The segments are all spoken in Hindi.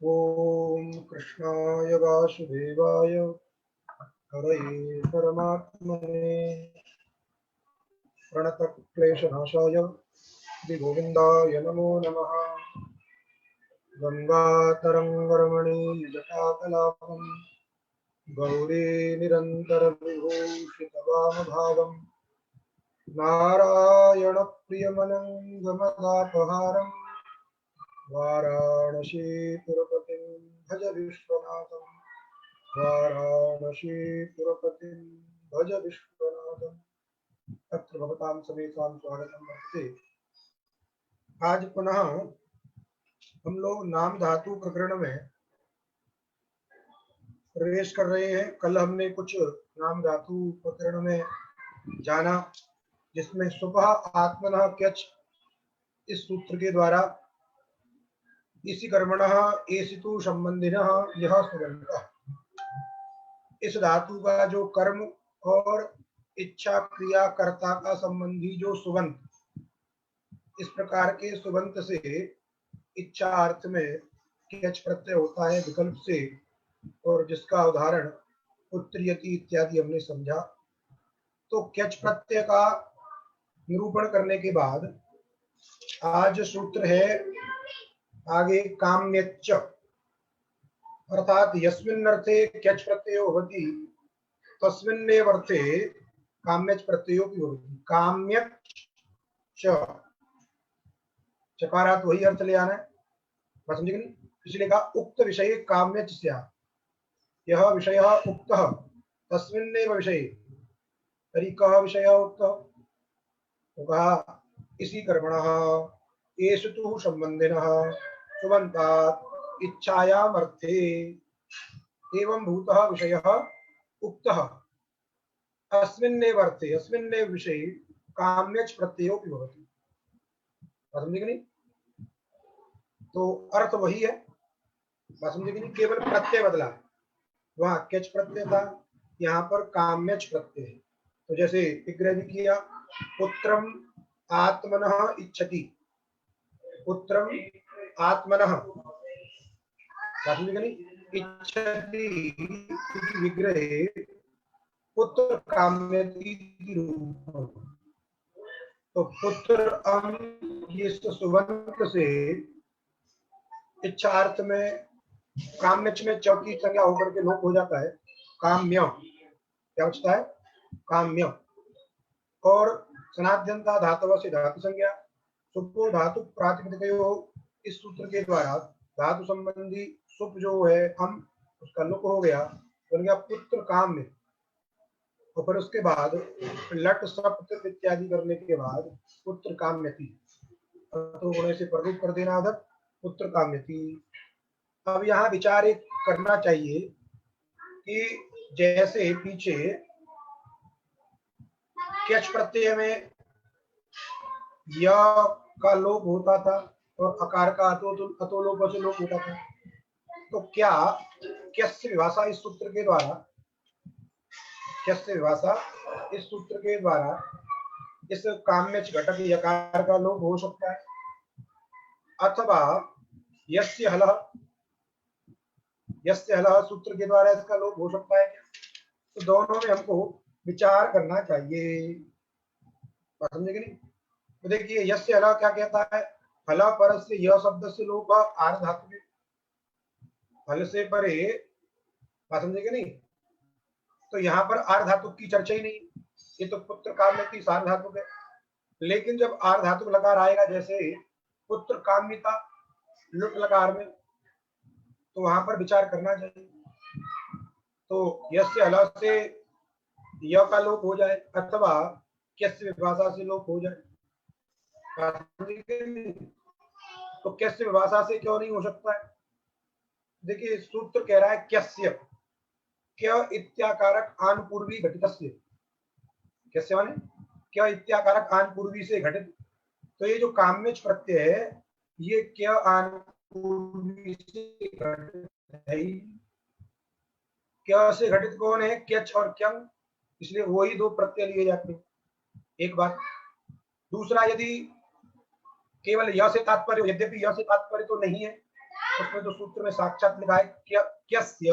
ओम कृष्णाय वासुदेवाय हरये परमात्मने प्रणतक्लेशनाशाय श्रीगोविन्दाय नमो नमः। गंगातरङ्गरमणीयजटाकलापं गौरी निरन्तरविभूषितवामभागं नारायणप्रियमनङ्गमदापहारं वाराणसीपुरपतिं भज विश्वनाथं। वाराणसीपुरपतिं भज विश्वनाथं। तत्र भवतां समेतां स्वागतं वर्तते। आज पुनः हम लोग नाम धातु प्रकरण में प्रवेश कर रहे हैं। कल हमने कुछ नाम धातु प्रकरण में जाना, जिसमें सुबह आत्मनः क्यच इस सूत्र के द्वारा इसी कर्मणः एसितु संबंधिनः यह सुबन्तः, इस धातु का जो कर्म और इच्छा क्रिया कर्ता का संबंधी जो सुबंत, इस प्रकार के सुबंत से इच्छा अर्थ में क्यच प्रत्यय होता है विकल्प से, और जिसका उदाहरण उत्तरीयति इत्यादि हमने समझा। तो क्यच प्रत्यय का निरूपण करने के बाद आज सूत्र है आगे काम्यच्च, अर्थात यस्मिन् अर्थे क्यच प्रत्ययो भवति तस्मिन्नेव अर्थे काम्यच प्रत्ययोपि भवति। काम्यच्च चकारात वही अर्थ ले आना है, समझे कि नहीं? इसलिए कहा उक्त विषय काम्यच स्यात्, यह विषय उक्तः तस्मिन्नेव विषये। तर्हि कः विषयः उक्तः? तो कहा इसी कर्मणः येषु तु संबन्धिनः सुबन्तात् इच्छायाम् अर्थे एवं भूतः विषयः उक्तः अस्मिन्नेव अर्थे अस्मिन्नेव विषये काम्यच प्रत्ययोपि भवति। समझे कि नहीं? तो अर्थ वही है, समझे कि नहीं? केवल प्रत्यय बदला, वहां क्यच प्रत्यय था, यहाँ पर काम्यच प्रत्यय है। तो जैसे विग्रह भी किया, पुत्रम आत्मनः इच्छति, पुत्रम आत्मनः इच्छति विग्रहे पुत्र काम्यति रूपम। तो पुत्र ये सुबंत से इच्छार्थ में काम्यच में चौकी संज्ञा होकर के लोप हो जाता है, काम्य क्या बचता है? काम्य। और सनाद्यंता धातव से धातु संज्ञा, सुपो धातु प्रातिपदिक, इस सूत्र के द्वारा धातु संबंधी सुप जो है हम उसका लुक हो गया, बन गया पुत्र काम्य। और फिर उसके बाद लट सप्त इत्यादि करने के बाद पुत्र काम्यति, तो गुणे से प्ररूप कर देना अधर पुत्र काम्यति। अब यहाँ विचार एक करना चाहिए कि जैसे पीछे क्यच प्रत्यय में य का लोप होता था और अकार का अतोलोप से लोप होता था, तो क्या क्यस्य विभाषा इस सूत्र के द्वारा, क्यस्य विभाषा इस सूत्र के द्वारा इस काम्यच घटक यकार का लोप हो सकता है, अथवा यस्य हलः सूत्र के द्वारा इसका लोप हो सकता है क्या? तो दोनों में हमको विचार करना चाहिए, समझे कि नहीं? तो देखिए यस्य हलः क्या कहता है, हलः पर से यह शब्द से लोप आर्ध धातु में, हल से परे, समझे कि नहीं? तो यहाँ पर आर्ध धातु की चर्चा ही नहीं, ये तो पुत्र काम्यति सार्ध धातु है। लेकिन जब आर्ध धातु लकार आएगा, जैसे पुत्र काम्यता लुट लकार में, तो वहां पर विचार करना चाहिए। तो यस्य हलः से य का लोप हो जाए अथवा क्यस्य विभाषा से लोप हो जाए, तो क्यस्य विभाषा से क्यों नहीं हो सकता है? देखिए सूत्र कह रहा है क्यस्य, क्य इत्याकारक आन पूर्वी घटितस्य, क्यस्य माने क्य इत्याकारक आन पूर्वी से घटित। तो ये जो काम्यच प्रत्यय है ये क्य आन पूर्वी से घटित है, क्य से घटित कौन है? क्यच और क्यंग, इसलिए वही दो प्रत्यय लिए जाते हैं। एक बात। दूसरा, यदि केवल यह से तात्पर्य, यद्यपि यह से तात्पर्य तो नहीं है, उसमें तो सूत्र में साक्षात लिखा है क्यस्य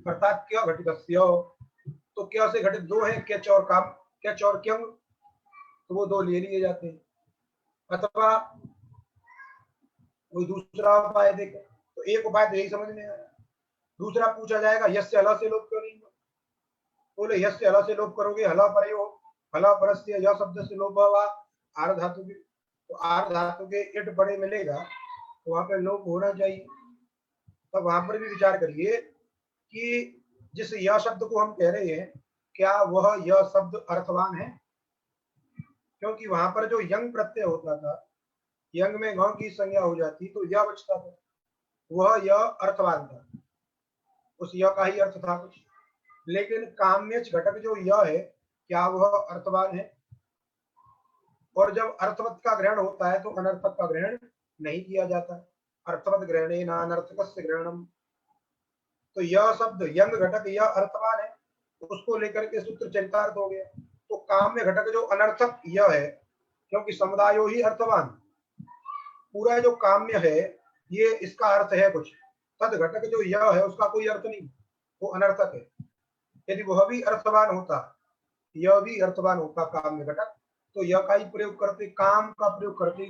अर्थात क्य घटितस्य, तो क्य से घटित दो है, क्यच और काम, क्यच और क्यंग, तो वो दो ले लिए जाते हैं। अथवा कोई दूसरा उपाय देखे, तो एक उपाय तो यही समझ में आया। दूसरा पूछा जाएगा यस्य हला से लोप क्यों नहीं हुआ? बोले यस्य हला से लोप करोगे, हला परयो हला परस्य यह शब्द से लोप हुआ आर्ध धातु के, तो आर्ध धातु के इट बड़े मिलेगा, तो वहां पे लोप होना चाहिए। तब वहां पर भी विचार करिए कि जिस यह शब्द को हम कह रहे हैं, क्या वह यह शब्द अर्थवान है? क्योंकि वहां पर जो यंग प्रत्यय होता था, यंग में घ की संज्ञा हो जाती तो यह बचता था, वह यह अर्थवान था, उस यह का ही अर्थ था कुछ। लेकिन काम्य घटक जो यह है, क्या वह अर्थवान है? और जब अर्थवत का ग्रहण होता है तो अनर्थक का ग्रहण नहीं किया जाता। अर्थवत ग्रहणे नानर्थकस्य ग्रहणम, तो यह शब्द यंग घटक यह अर्थवान है, उसको लेकर के सूत्र चरितार्थ हो गया। तो काम्य घटक जो अनर्थक यह है, क्योंकि समुदायो ही अर्थवान, पूरा जो काम्य है ये इसका अर्थ है कुछ, तद घटक जो यह है उसका कोई अर्थ नहीं, वो अनर्थक है। यदि वह भी अर्थवान होता, यह भी अर्थवान होता काम्य घटक, तो यह का ही प्रयोग करते, काम का प्रयोग करते,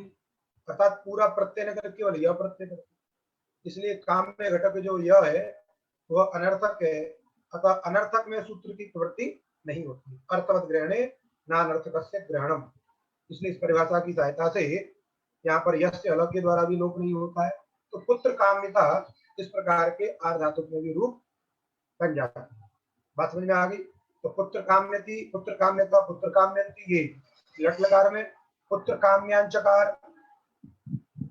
अर्थात पूरा प्रत्यय न करके केवल यह प्रत्यय करते। इसलिए काम्य घटक जो यह है वह अनर्थक है, अतः अनर्थक में सूत्र की प्रवृत्ति नहीं होती। अर्थवत ग्रहणे नानर्थकस्य ग्रहणम, इसलिए इस परिभाषा की सहायता से यहाँ पर यस्य अलग के द्वारा भी लोप नहीं होता है। तो पुत्र काम्यता इस प्रकार के आर्धातुक में भी रूप बन जाता है। बात समझ में आ गई? तो पुत्र काम्यति, पुत्र काम्यता, पुत्र काम्यंती, ये लट लकार में पुत्र काम्यांचकार,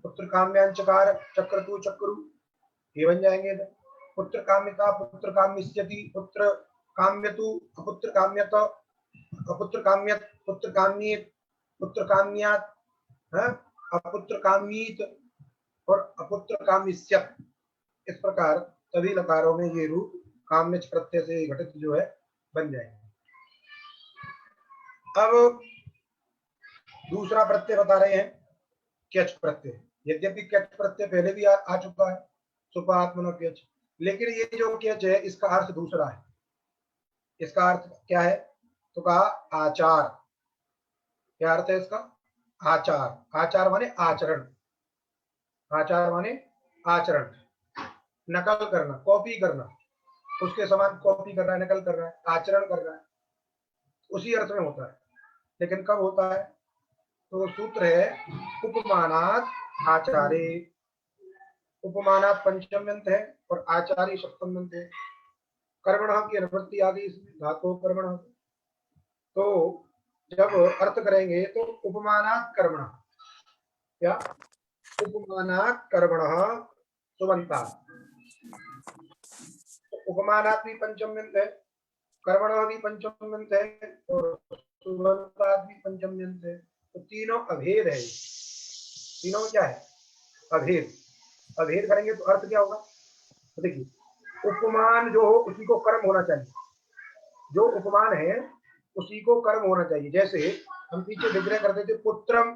पुत्र काम्यांचकार, चक्रतु चक्रु, ये बन जाएंगे। पुत्र काम्यता, पुत्र काम्यस्यति, पुत्र काम्यतु, अपुत्र काम्यत, अपुत्र काम्यत, पुत्र काम्येत, पुत्र काम्यात, अपुत्र कामीत और अपुत्र कामिष्यत। इस प्रकार सभी लकारों में ये रूप काम्य प्रत्यय से घटित जो है बन जाएंगे। अब दूसरा प्रत्यय बता रहे हैं क्यच प्रत्यय। यद्यपि क्यच प्रत्यय पहले भी आ चुका है, सुपात्मन क्यच, लेकिन ये जो क्यच है इसका अर्थ दूसरा है। इसका अर्थ क्या है? तो कहा आचार। क्या अर्थ है इसका? आचार। आचार माने आचरण, आचार माने आचरण, नकल करना, कॉपी करना, उसके समान कॉपी कर रहा है, नकल कर रहा है, आचरण कर रहा है, उसी अर्थ में होता है। लेकिन कब होता है? तो सूत्र है उपमानात आचारे। उपमानात पंचम अंत है और आचार्य सप्तम अंत है। कर्मण की अनुवृत्ति आ गई इसमें, धातु कर्मण। तो जब अर्थ करेंगे तो उपमानात कर्मण, क्या? उपमानात कर्मण सुबंता, उपमानात भी पंचम अंत है, कर्मण भी पंचम अंत है और सुबंतात भी पंचम अंत है। तो तीनों अभेद है। तीनों क्या है? अभेद। अभेद करेंगे तो अर्थ क्या होगा? तो देखिए, उपमान जो हो उसी को कर्म होना चाहिए, जो उपमान है उसी को कर्म होना चाहिए। जैसे हम पीछे विग्रह करते थे पुत्रम,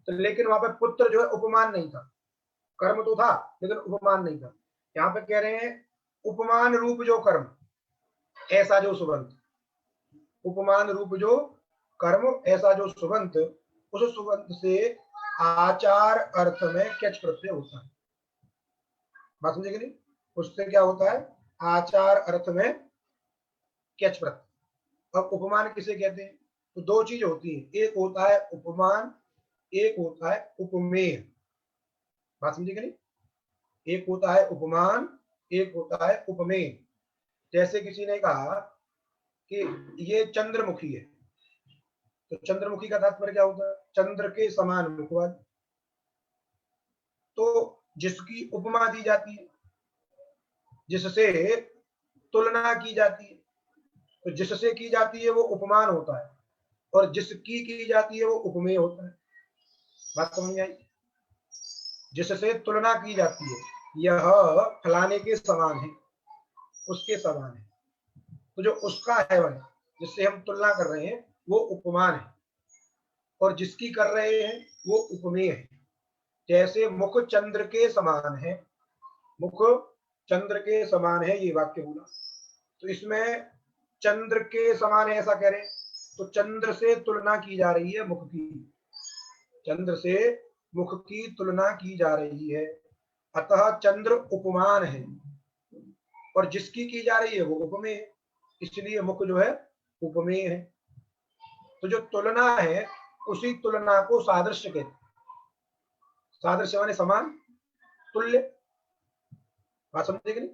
तो लेकिन वहां पे पुत्र जो है उपमान नहीं था, कर्म तो था लेकिन उपमान नहीं था। यहाँ पे कह रहे हैं उपमान रूप जो कर्म, ऐसा जो सुबंत, उपमान रूप जो कर्म ऐसा जो सुबंत, उस सुबंत से आचार अर्थ में क्यच प्रत्यय होता है। बात समझे कि नहीं? उससे क्या होता है? आचार अर्थ में क्यच प्रत्यय। अब उपमान किसे कहते हैं? तो दो चीज होती है, एक होता है उपमान, एक होता है उपमेय। बात समझे कि नहीं? एक होता है उपमान, एक होता है उपमेय। जैसे किसी ने कहा कि ये चंद्रमुखी है, तो चंद्रमुखी का तात्पर्य क्या होता है? चंद्र के समान मुख वाली। तो जिसकी उपमा दी जाती है, जिससे तुलना की जाती है, तो जिससे की जाती है वो उपमान होता है और जिसकी की जाती है वो उपमेय होता है। बात समझ आई? जिससे तुलना की जाती है, यह फलाने के समान है, उसके समान है, तो जो उसका है वह, जिससे हम तुलना कर रहे हैं वो उपमान है, और जिसकी कर रहे हैं वो उपमेय है। जैसे मुख चंद्र के समान है, मुख चंद्र के समान है, ये वाक्य बोला। तो इसमें चंद्र के समान है ऐसा कह रहे हैं, तो चंद्र से तुलना की जा रही है मुख की, चंद्र से मुख की तुलना की जा रही है, अतः चंद्र उपमान है, और जिसकी की जा रही है वो उपमेय है, इसलिए मुख जो है उपमेय है। तो जो तुलना है उसी तुलना को सादृश्य कहते हैं। सादृश्य माने समान, तुल्य, बात समझे कि नहीं?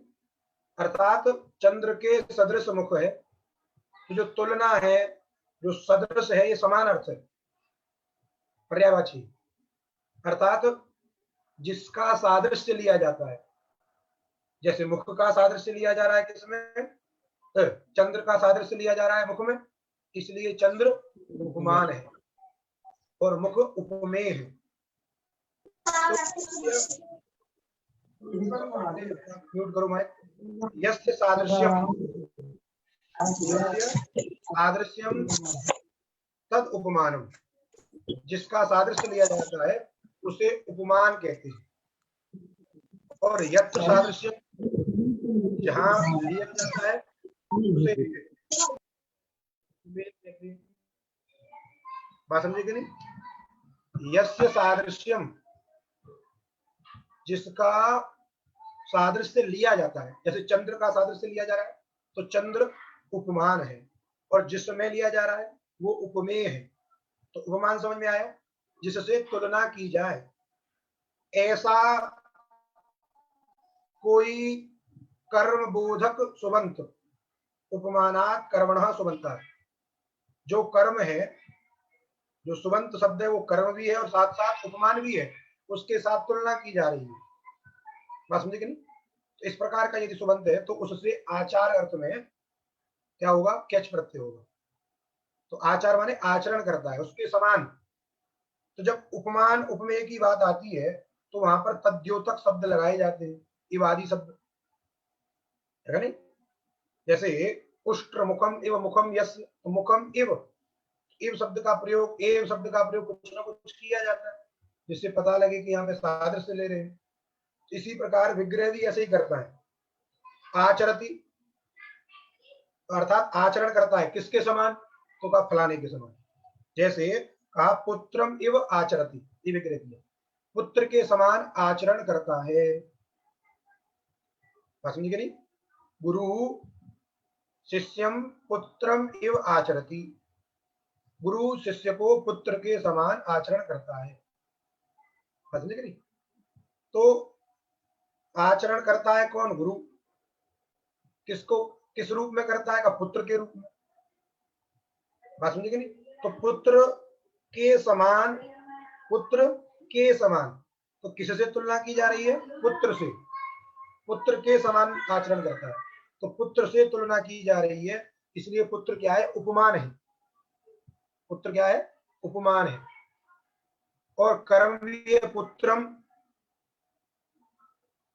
अर्थात चंद्र के सदृश मुख है, तो जो तुलना है, जो सदृश है, ये समान अर्थ है, पर्यायवाची, अर्थात जिसका सादृश्य लिया जाता है। जैसे मुख का सादृश्य लिया जा रहा है किसमें? चंद्र का सादृश्य लिया जा रहा है मुख में, इसलिए चंद्र उपमान है और मुख उपमेय है। म्यूट करो माइक। यस्य सादृश्यम, सादृश्यम तद उपमानम, जिसका सादृश्य लिया जाता है उसे उपमान कहते हैं। और यत्र सादृश्य, जहां लिया जाता है उसे, बात समझे कि नहीं? यस्य सादृश्यम, जिसका सादृश्य लिया जाता है, जैसे चंद्र का सादृश्य लिया जा रहा है तो चंद्र उपमान है, और जिसमें लिया जा रहा है वो उपमेय है। तो उपमान समझ में आया, जिससे तुलना की जाए। ऐसा कोई कर्म बोधक सुबंत उपमानात् कर्मणः सुबंता, जो कर्म है, जो सुबंत शब्द है वो कर्म भी है और साथ साथ उपमान भी है, उसके साथ तुलना की जा रही है, बात समझे कि नहीं? तो इस प्रकार का यदि सुबंत है तो उससे आचार अर्थ में क्या होगा? कैच प्रत्यय होगा। तो आचार माने आचरण करता है, उसके समान। तो जब उपमान उपमेय की बात आती है तो वहां पर तद्योतक शब्द लगाए जाते हैं, इवादी शब्द है नहीं? जैसे उष्ट्र मुखम एवं मुखम यस, मुखम एव शब्द का प्रयोग, एव शब्द का प्रयोग कुछ ना कुछ किया जाता है जिससे पता लगे कि यहाँ पे सादृश्य ले रहे हैं। इसी प्रकार विग्रह भी ऐसे ही करता है, आचरति अर्थात आचरण करता है, किसके समान? तो कहा फलाने के समान। जैसे कहा पुत्रम इव आचरति, ये विग्रह किया, पुत्र के समान आचरण करता है, समझे कि नहीं? गुरु शिष्यम पुत्रम इव आचरति, गुरु शिष्य को पुत्र के समान आचरण करता है, समझे कि नहीं? तो आचरण करता है कौन? गुरु। किसको, किस रूप में करता है? का पुत्र के रूप में, बात समझे कि नहीं? तो पुत्र के समान, पुत्र के समान, तो किससे तुलना की जा रही है? पुत्र से, पुत्र के समान आचरण करता है, तो पुत्र से तुलना की जा रही है, इसलिए पुत्र क्या है? उपमान है। पुत्र क्या है? उपमान है। और कर्म भी है पुत्रम,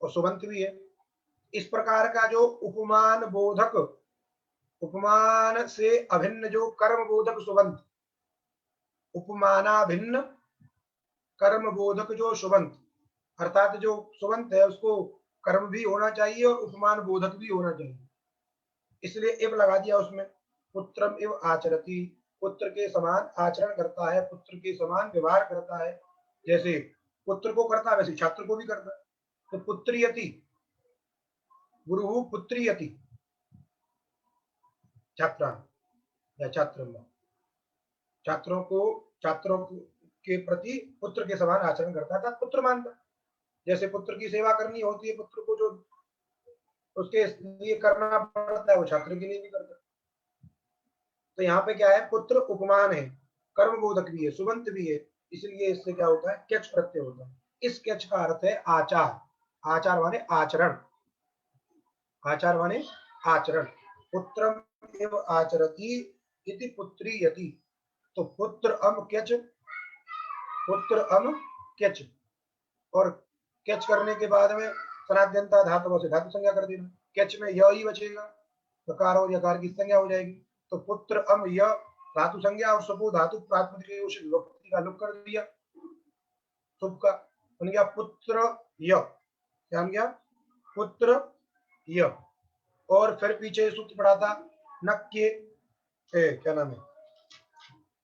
और सुबंत भी है। इस प्रकार का जो उपमान बोधक, उपमान से अभिन्न जो कर्म बोधक सुबंत, उपमानाभिन्न कर्म बोधक जो सुबंत, अर्थात जो सुबंत है उसको कर्म भी होना चाहिए और उपमान बोधक भी होना चाहिए, इसलिए इव लगा दिया उसमें। पुत्रम इव आचरति, पुत्र के समान आचरण करता है, पुत्र के समान व्यवहार करता है, जैसे पुत्र को करता है वैसे छात्र को भी करता है। तो पुत्रियति, गुरु पुत्रियति छात्रा या छात्र, छात्रों को, छात्रों के प्रति पुत्र के समान आचरण करता था, पुत्र मानता। जैसे पुत्र की सेवा करनी होती है, पुत्र को जो उसके लिए करना पड़ता है वो छात्र के लिए भी करता है। तो यहाँ पे क्या है? पुत्र उपमान है, कर्म बोधक भी है, सुबंत भी है, इसलिए इससे क्या होता है? कैच प्रत्यय होता है। इस कैच का अर्थ है आचार। आचार माने आचरण, आचार माने आचरण। पुत्रम एव आचरति इति पुत्रीयति, तो पुत्र अम कैच, पुत्र अम कैच, और कैच करने के बाद में सनाद्यंता धातु से धातु संज्ञा कर देना, कैच में य ही बचेगा, प्रकार और यकार की संज्ञा हो जाएगी। तो पुत्र अम य धातु संज्ञा और सपो धातु प्रातिपदिक विभक्ति का लुक कर दिया, सुप का बन गया पुत्र य, क्या बन गया? पुत्र य, और फिर पीछे सूत्र पढ़ा था न के क्या नाम है,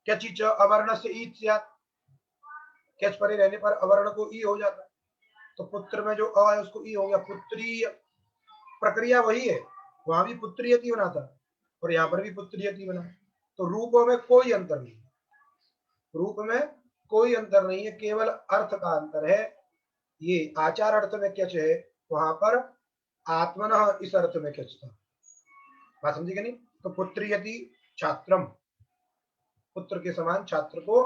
क्यचि च अवर्ण से ईत स्यात्, कैच परे रहने पर अवर्ण को ई हो जाता है, तो पुत्र में जो अ है उसको ई हो गया, पुत्रीय। प्रक्रिया वही है, वहां भी पुत्रियति बना था और यहाँ पर भी पुत्रियति बना, तो रूपों में कोई अंतर नहीं, रूप में कोई अंतर नहीं है, केवल अर्थ का अंतर है। ये आचार अर्थ में क्यच है, वहां पर आत्मनः इस अर्थ में क्यच था। बात समझी क्या नहीं? तो पुत्रियति छात्रम, पुत्र के समान छात्र को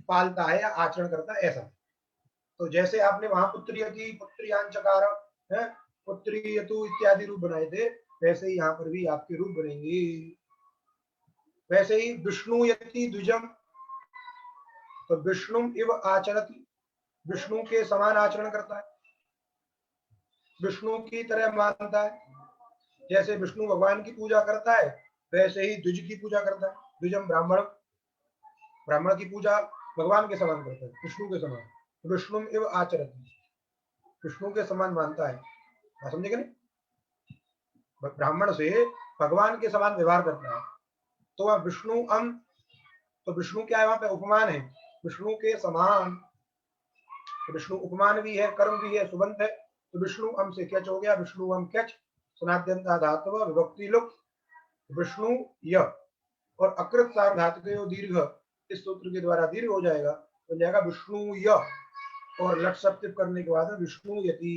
पालता है या आचरण करता है, ऐसा। तो जैसे आपने वहां पुत्रियति, पुत्रियांचकार है, पुत्रियतु इत्यादि रूप बनाए थे, वैसे ही यहाँ पर भी आपके रूप बनेंगे। वैसे ही विष्णु यति द्विजम, तो विष्णु इव आचरति, विष्णु के समान आचरण करता है, विष्णु की तरह मानता है। जैसे विष्णु भगवान की पूजा करता है, वैसे ही द्विज की पूजा करता है। द्विजम ब्राह्मण, ब्राह्मण की पूजा भगवान के समान करता है, विष्णु के समान। विष्णु इव आचरति, विष्णु के समान मानता है, समझेगा नहीं? ब्राह्मण से भगवान के समान व्यवहार करता है, तो वह विष्णु अम, तो विष्णु क्या है वहां पे? उपमान है, विष्णु के समान। तो विष्णु उपमान भी है, कर्म भी है, सुबंत है, तो विष्णु अम से कैच हो गया, विष्णु अम कैच, सुनाद्यंता धातु विभक्ति लुक, विष्णु य, और अकृत सार्वधातुक दीर्घ इस सूत्र के द्वारा दीर्घ हो जाएगा, तो जाएगा विष्णु य, और लट सप्तिप करने के बाद विष्णु यति,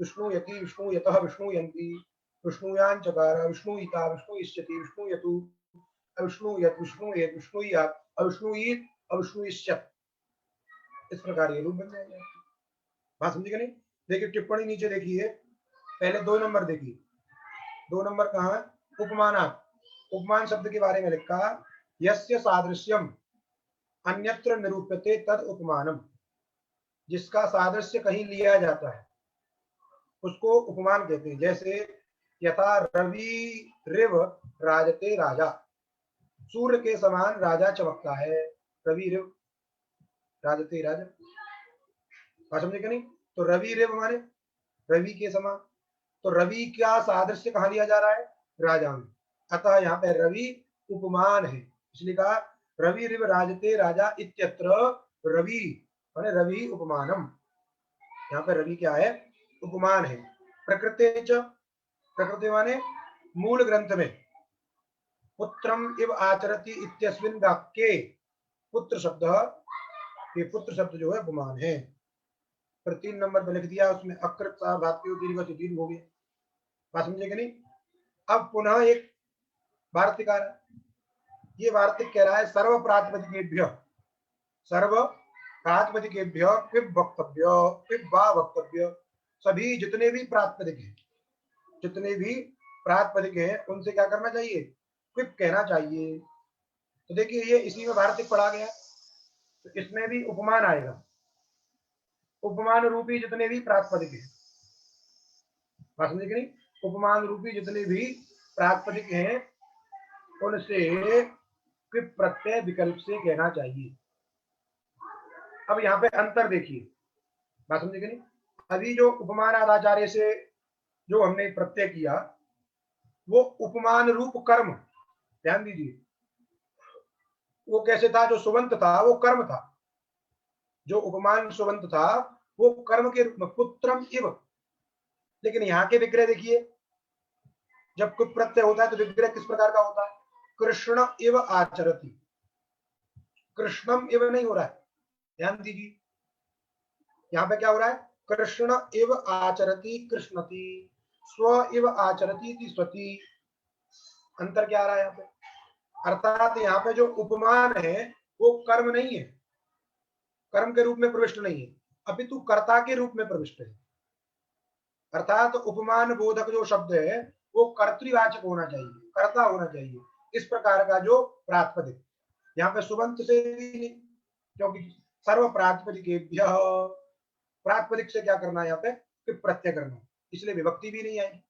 विष्णु यति, विष्णु यतः, विष्णु यंती, विष्णुयान चकार, विष्णु ईता, विष्णु इष्यति, विष्णु यतु, अविष्णु यत, विष्णु यत, विष्णु यात, अविष्णु ईत, अविष्णु इष्यत, इस प्रकार ये रूप बन जाएंगे। बात समझी कि नहीं? देखिए टिप्पणी नीचे देखिए, पहले 2 नंबर देखिए, 2 नंबर कहाँ है? उपमानात्, उपमान शब्द के बारे में लिखा, यस्य सादृश्यम अन्यत्र निरूप्यते तद उपमानम, जिसका सादृश्य कहीं लिया जाता है उसको उपमान कहते हैं। जैसे यथा रवि रिव राजते राजा, सूर्य के समान राजा चमकता है, रवि रिव राजते राजा, बात समझे कि नहीं? तो रवि रिव माने रवि के समान, तो रवि का सादृश्य कहाँ लिया जा रहा है? राजा में, अतः यहाँ पे रवि उपमान है, इसलिए कहा रवि रिव राजते राजा इत्यत्र रवि माने रवि उपमानम, यहाँ पे रवि क्या है? उपमान है। प्रकृते च, प्रकृति माने मूल ग्रंथ में पुत्रम इव आचरति इत्यस्मिन् वाक्ये, पुत्र शब्द, ये पुत्र शब्द जो है उपमान है। पर 3 नंबर पे लिख दिया, उसमें अकृत सार्वधातुक दीर्घ से दीर्घ हो गया, बात समझे कि नहीं? अब पुनः एक वार्तिक आ रहा है, ये वार्तिक कह रहा है सर्व प्रातिपदिकेभ्य, सर्व प्रातिपदिकेभ्य क्विब वक्तव्य, क्विब वा वक्तव्य, सभी जितने भी प्रातिपदिक हैं, जितने भी प्रातिपदिक हैं उनसे क्या करना चाहिए? क्विब कहना चाहिए। तो देखिए ये इसी में वार्तिक पढ़ा गया, तो इसमें भी उपमान आएगा, उपमान रूपी जितने भी प्रातिपदिक हैं, बात समझे कि नहीं? उपमान रूपी जितने भी प्रातिपदिक हैं उनसे क्विब प्रत्यय विकल्प से कहना चाहिए। अब यहाँ पे अंतर देखिए, बात समझे कि नहीं? अभी जो उपमान आचार्य से जो हमने प्रत्यय किया वो उपमान रूप कर्म, ध्यान दीजिए, वो कैसे था? जो सुबंत था वो कर्म था, जो उपमान सुबंत था वो कर्म के रूप में पुत्रम इव। लेकिन यहाँ के विग्रह देखिए, जब कुछ प्रत्यय होता है तो विग्रह किस प्रकार का होता है? कृष्ण इव आचरति, कृष्णम इव नहीं हो रहा है, ध्यान दीजिए, यहाँ पे क्या हो रहा है? कृष्ण इव आचरति कृष्णति, स्व इव आचरति स्वति। अंतर क्या आ रहा है यहाँ पे? अर्थात यहाँ पे जो उपमान है वो कर्म नहीं है, कर्म के रूप में प्रविष्ट नहीं है, अपितु कर्ता के रूप में प्रविष्ट है। अर्थात उपमान बोधक जो शब्द है वो कर्तृवाचक होना चाहिए, कर्ता होना चाहिए, इस प्रकार का जो प्रातिपदिक, यहाँ पे सुबंत से भी नहीं, क्योंकि सर्व प्रातिपदिकेभ्य, प्रातिपदिक से क्या करना है यहाँ पे? प्रत्यय करना, इसलिए विभक्ति भी नहीं आएगी,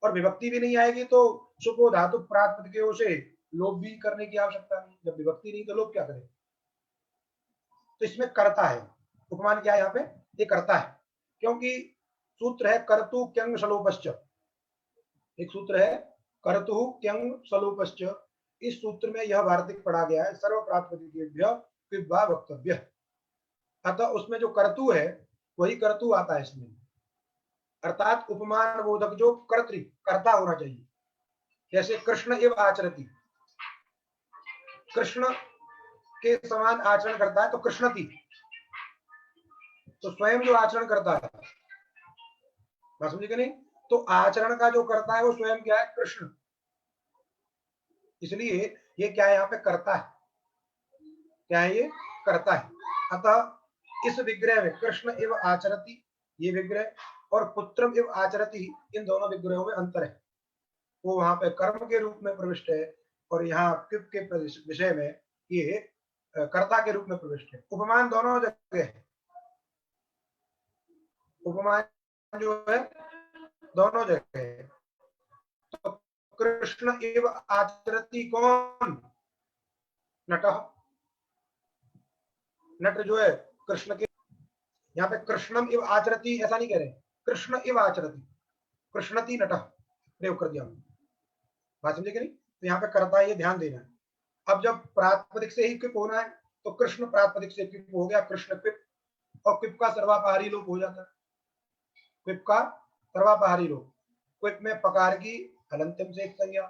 और विभक्ति भी नहीं आएगी तो सुपो धातु प्रातिपदिकों से लोप भी करने की आवश्यकता नहीं, जब विभक्ति नहीं तो लोप क्या करें? तो इसमें कर्ता है, उपमान क्या है यहाँ पे? ये कर्ता है, क्योंकि सूत्र है कर्तु क्यंग सलोपश्च, एक सूत्र है कर्तु क्यंग सलोपश्च। इस सूत्र में यह वार्तिक पढ़ा गया है सर्व प्रातिपदिकेभ्यः क्विब्वा वक्तव्य। अतः उसमें जो कर्तु है वही कर्तु आता है इसमें, अर्थात उपमान बोधक जो कर्तृ कर्ता होना चाहिए। जैसे कृष्ण इव आचरति, कृष्ण के समान आचरण करता है तो कृष्णति, तो स्वयं जो आचरण करता है, बात समझे कि नहीं? तो आचरण का जो करता है वो स्वयं क्या है? कृष्ण। इसलिए ये क्या है यहाँ पे? करता है। क्या है ये? करता है। अतः इस विग्रह में कृष्ण एवं आचरति ये विग्रह और पुत्रम एवं आचरति इन दोनों विग्रहों में अंतर है। वो वहां पे कर्म के रूप में प्रविष्ट है और यहाँ किप के विषय में ये कर्ता के रूप में प्रविष्ट है। उपमान दोनों जगह है, उपमान जो है दोनों जगह है। तो कृष्ण एव आचरति कौन? नट। नट जो है कृष्ण के, यहाँ पे कृष्णम इव आचरति ऐसा नहीं कह रहे, कृष्ण इव आचरति, कृष्णति नट प्रयोग कर दिया। बात समझे कि नहीं? तो यहाँ पे करता है, ये ध्यान देना है। अब जब प्रातिपदिक से ही क्विप होना है तो कृष्ण प्रातिपदिक से क्विप हो गया, कृष्ण क्विप, और क्विप का सर्वापहारी लोप हो जाता है। क्विप का सर्वापहारी लोप, क्विप में पकार की हलंत्यम से एक संज्ञा,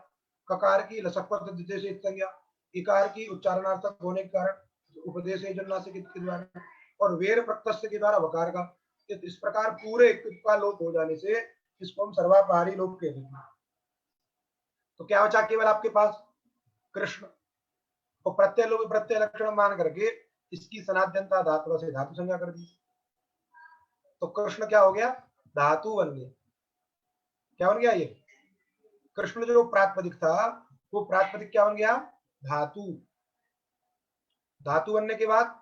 ककार की लसक्पथ द्वितीय से एक संज्ञा, इकार की उच्चारणार्थक होने के कारण उपदेश के द्वारा, और वेर प्रत्यय के द्वारा वकार का। इस प्रकार पूरे क्विप का लोप हो जाने से इसको हम सर्वापहारी लोप कहते हैं। तो क्या बचा केवल आपके पास? कृष्ण। और प्रत्यय लोप प्रत्यय लक्षण मान करके इसकी सनाद्यंता धातु से धातु संज्ञा कर दी, तो कृष्ण क्या हो गया? धातु बन गया। क्या बन गया? ये कृष्ण जो प्रातिपदिक था वो प्रातिपदिक क्या बन गया? धातु। धातु बनने के बाद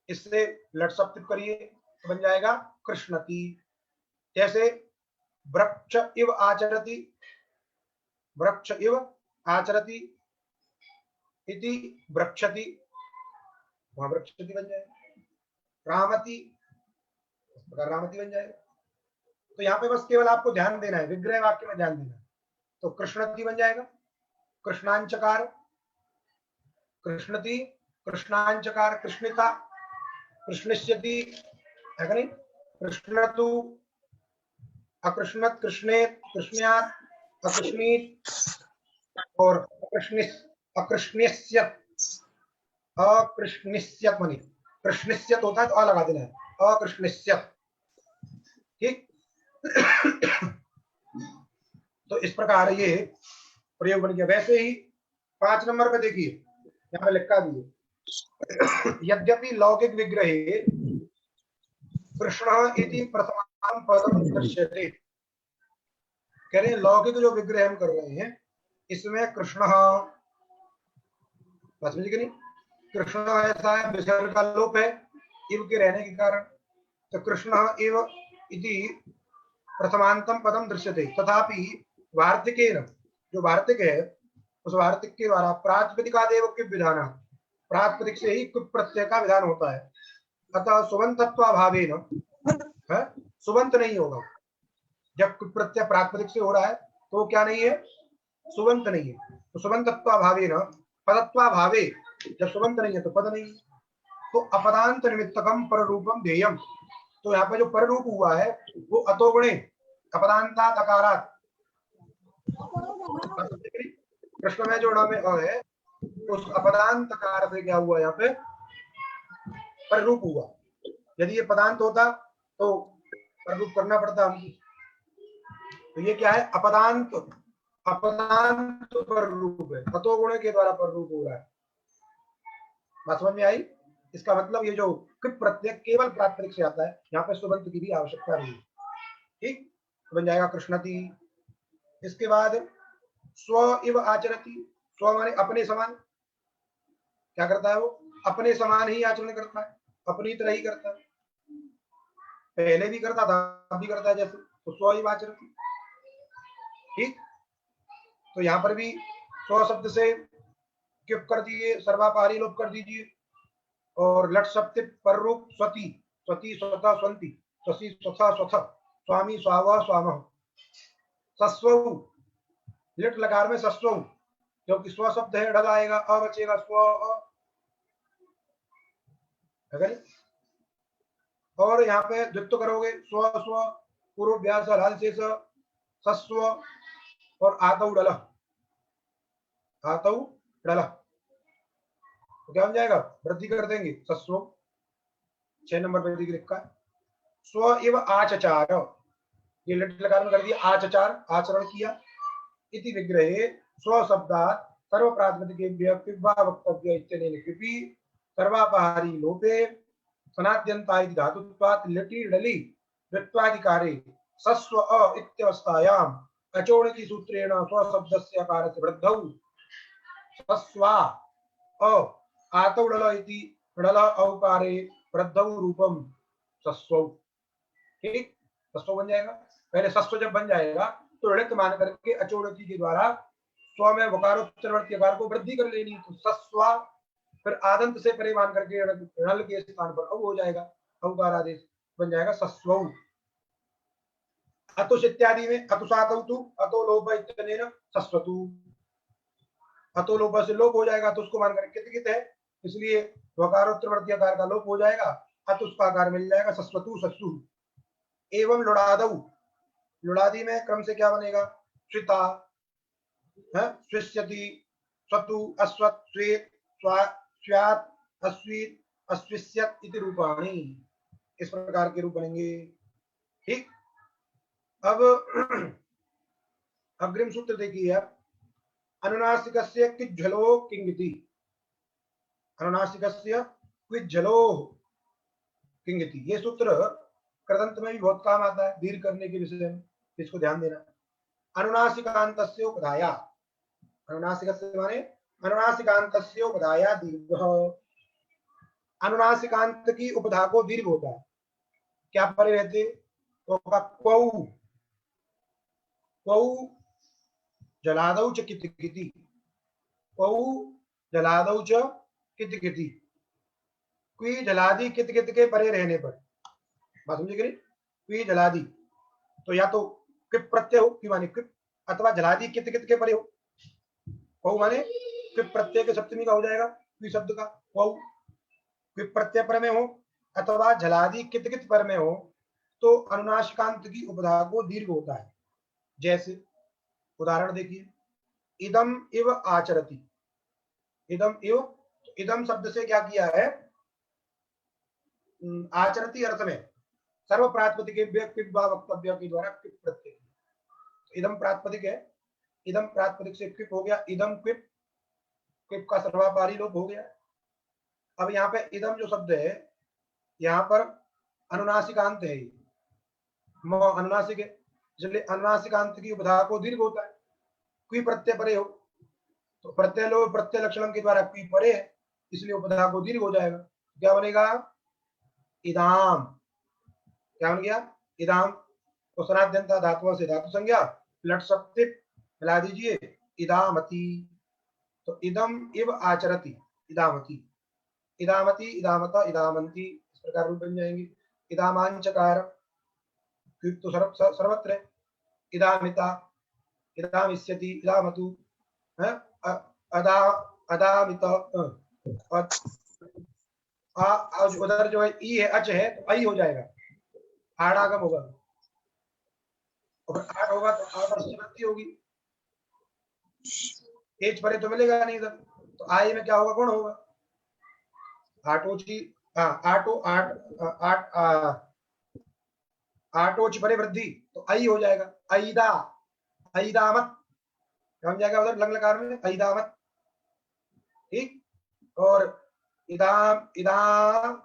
इससे लट सप्तक करिए तो बन जाएगा कृष्णति। जैसे वृक्ष इव आचरति, वृक्ष इव आचरति इति वृक्षति, वहां वृक्षति बन जाएगा। रामति, इस प्रकार रामति बन जाएगा। तो यहाँ पे बस केवल आपको ध्यान देना है, विग्रह वाक्य में ध्यान देना है। तो कृष्णति बन जाएगा, कृष्णांचकार, कृष्णति, कृष्णांचकार, कृष्णिता, कृष्णिष्यति, है कि नहीं? कृष्णतु, अकृष्णत, कृष्णेत, कृष्णयात, अकृष्णीत, और अकृष्णिष्यत, अकृष्णिष्यत बनी, कृष्णिष्यत होता है तो अ लगा देना है, अकृष्णिष्यत। ठीक। तो इस प्रकार ये प्रयोग बन गया। वैसे ही 5 नंबर पे देखिए, यहाँ पे लिखा भी है, यद्यपि लौकिक विग्रहे कृष्ण इति प्रथम पदम दृश्यते। कह रहे हैं लौकिक जो विग्रह हम कर रहे हैं इसमें कृष्ण, बात समझिए कि नहीं? कृष्ण ऐसा है, विसर्ग का लोप है इव के रहने के कारण, तो कृष्ण इव इति प्रथमांतम पदम दृश्यते। तथापि वार्तिकेन, जो वार्तिक है उस वार्तिक के द्वारा प्रातिपदिकादेव क्विप विधान, प्रातिपदिक से ही क्विप प्रत्यय का विधान होता है। अतः सुबंतत्वाभावेन, है सुबंत नहीं होगा। जब क्विप प्रत्यय प्रातिपदिक से हो रहा है तो वो क्या नहीं है? सुबंत नहीं है। तो सुबंतत्वाभावेन पदत्वाभावे, जब सुबंत नहीं है तो पद नहीं है। तो अपदांत निमित्तकम पररूपम ध्येयम, तो यहाँ पे जो पररूप हुआ है वो अतोगुणे अपदांतात अकारात, कृष्ण में जो नाम है उस अपदांत कार से क्या हुआ? यहाँ पे पररूप हुआ। यदि ये पदांत होता तो पररूप करना पड़ता हमको। तो ये क्या है? अपदांत, अपदांत पररूप है, अतोगुणे के द्वारा पररूप हो रहा है। बात समझ में आई? इसका मतलब ये जो क्विप प्रत्यय केवल प्रातिपदिक से आता है, यहाँ पे सुबंत की भी आवश्यकता नहीं। ठीक, बन जाएगा कृष्णति। इसके बाद स्व इव आचरति, स्व माने अपने समान। क्या करता है वो? अपने समान ही आचरण करता है, अपनी तरह ही करता है, पहले भी करता था अब भी करता है जैसे, तो स्व इव आचरति। ठीक, तो यहाँ पर भी स्व शब्द से क्युप कर दिए, सर्वापहारी लोप कर दीजिए, और लट शब्द पर रूप स्वती, स्वती, स्वता, स्वंती, स्वसी स्वथ स्वथ, स्वामी स्वाव स्वाम, सस्वऊ, लिट लकार में सस्वऊ, क्योंकि स्व शब्द है, ढल आएगा, अ बचेगा, स्व अगर, और यहाँ पे द्वित्व करोगे, स्व स्व पूर्व व्यास लाल शेष सस्व और आतऊ डला, आतऊ डला, तो क्या बन जाएगा, वृद्धि कर देंगे सस्व, 6 नंबर पर लिखा है। स्व एव आचचार, ये लिट लकार में कर दिया, आचचार आचरण किया, इति विग्रहे स्व शब्दात् सर्व प्रातिपदिकेभ्यः पिब्वा वक्तव्य इत्यनेन कृपि सर्वापहारी लोपे सनाद्यन्ता इति धातुत्वात् लिटि डलि वृत्वाधिकारे सस्व अ इत्यवस्थायाम् अचोणति सूत्रेण स्व शब्दस्य अकारस्य वृद्धौ सस्वा अ आतौ डल इति डल औकारे वृद्धौ रूपम सस्वौ, ठीक, सस्व बन जाएगा। पहले सस्व जब बन जाएगा तो ऋत मान करके अचोड़ती के द्वारा स्व में वकारोत्तरवर्ती अकार को वृद्धि कर लेनी, तो सस्वा, फिर आदंत से परे मान करके ऋण के स्थान पर औ हो जाएगा, औकार आदेश बन जाएगा सस्वौ। अतुष इत्यादि में अतुषातौ, अतो लोभ इत्यनेन सस्वतु, अतो लोभ से लोप हो जाएगा, तो उसको मान करके कित है, इसलिए वकारोत्तरवर्ती अकार का लोप हो जाएगा, अतुष का आकार मिल जाएगा सस्वतु सस्सु। एवं लुड़ादौ, लुड़ादी में क्रम से क्या बनेगा, श्विता, स्विष्यति, स्वतु, अस्वत्, स्वेत, स्यात्, अस्वीत, अस्विष्यत् इति रूपाणि, इस प्रकार के रूप बनेंगे, ठीक। अब अग्रिम सूत्र देखिए, अनुनासिकस्य किज्झलो किंगिति, अनुनासिकस्य किज्झलो किंगिति, ये सूत्र कृदंत में भी बहुत काम आता है दीर्घ करने के विषय में, इसको ध्यान देना। अनुनासिकान्तस्य उपधाया, अनुनासिकस्य माने अनुनासिकान्तस्य उपधाया दीर्घ, अनुनासिकांत की उपधा को दीर्घ होता है, क्या परे रहते, तो क्वौ, क्वौ जलादौ च कितकिति, क्वौ जलादौ च कितकिति, क्वी जलादि कितकित के परे रहने पर, बात समझे कि नहीं, क्वी जलादि, तो या तो क्विप प्रत्यय हो, क्वी माने क्विप, अथवा जलादि कितकित के परे हो, क्वौ माने क्विप प्रत्यय के सप्तमी का हो जाएगा, क्वी शब्द का क्वौ, क्विप प्रत्यय पर में हो अथवा जलादि कितकित पर में हो, तो अनुनासिकांत की उपधा को दीर्घ होता है। जैसे उदाहरण देखिए, इदम इव आचरति, इदम इव, इदम शब्द से क्या किया है, आचरति अर्थ में सर्व प्रातिपदिक वक्तव्य के द्वारा क्विप प्रत्यय, इदम प्रातिपदिक है, इदम प्रातिपदिक से क्विप हो गया, इदम क्विप, क्विप का सर्वापारी लोप हो गया। अब यहाँ पे इदम जो शब्द है, यहाँ पर अनुनासिकांत है, अनुनासिक है, इसलिए अनुनासिकांत की उपधा को दीर्घ होता है, क्वी प्रत्यय परे हो, तो प्रत्यय लो प्रत्यय लक्षण के द्वारा क्वी परे है, इसलिए उपधा को दीर्घ हो जाएगा, क्या बनेगा, इदाम, क्या बन गया, इदाम, तो सनाद्यंता धातुओं से धातु संज्ञा, लट शब्द मिला दीजिए, इदामति, तो इदम इव आचरति, इदामति, इदामति, इदामता, इदामंती, इस प्रकार रूप बन जाएंगे। इदामांचकार तो सर्वत्र, इदामिता, इदामिष्यति, इदामतु, अदा, अदामित, उधर जो है ई है, अच है, तो आई हो जाएगा, आड़ागम होगा, और आड़ होगा तो आड़ होगी, एच परे तो मिलेगा नहीं इधर, तो आई में क्या होगा, गुण होगा, आटोची, आटो आट आट आटोच परे वृद्धि, तो आई हो जाएगा, ऐदा, ऐदामत, क्या हो जाएगा उधर लंग लकार में, ऐदामत, ठीक। और इदाम, इदाम,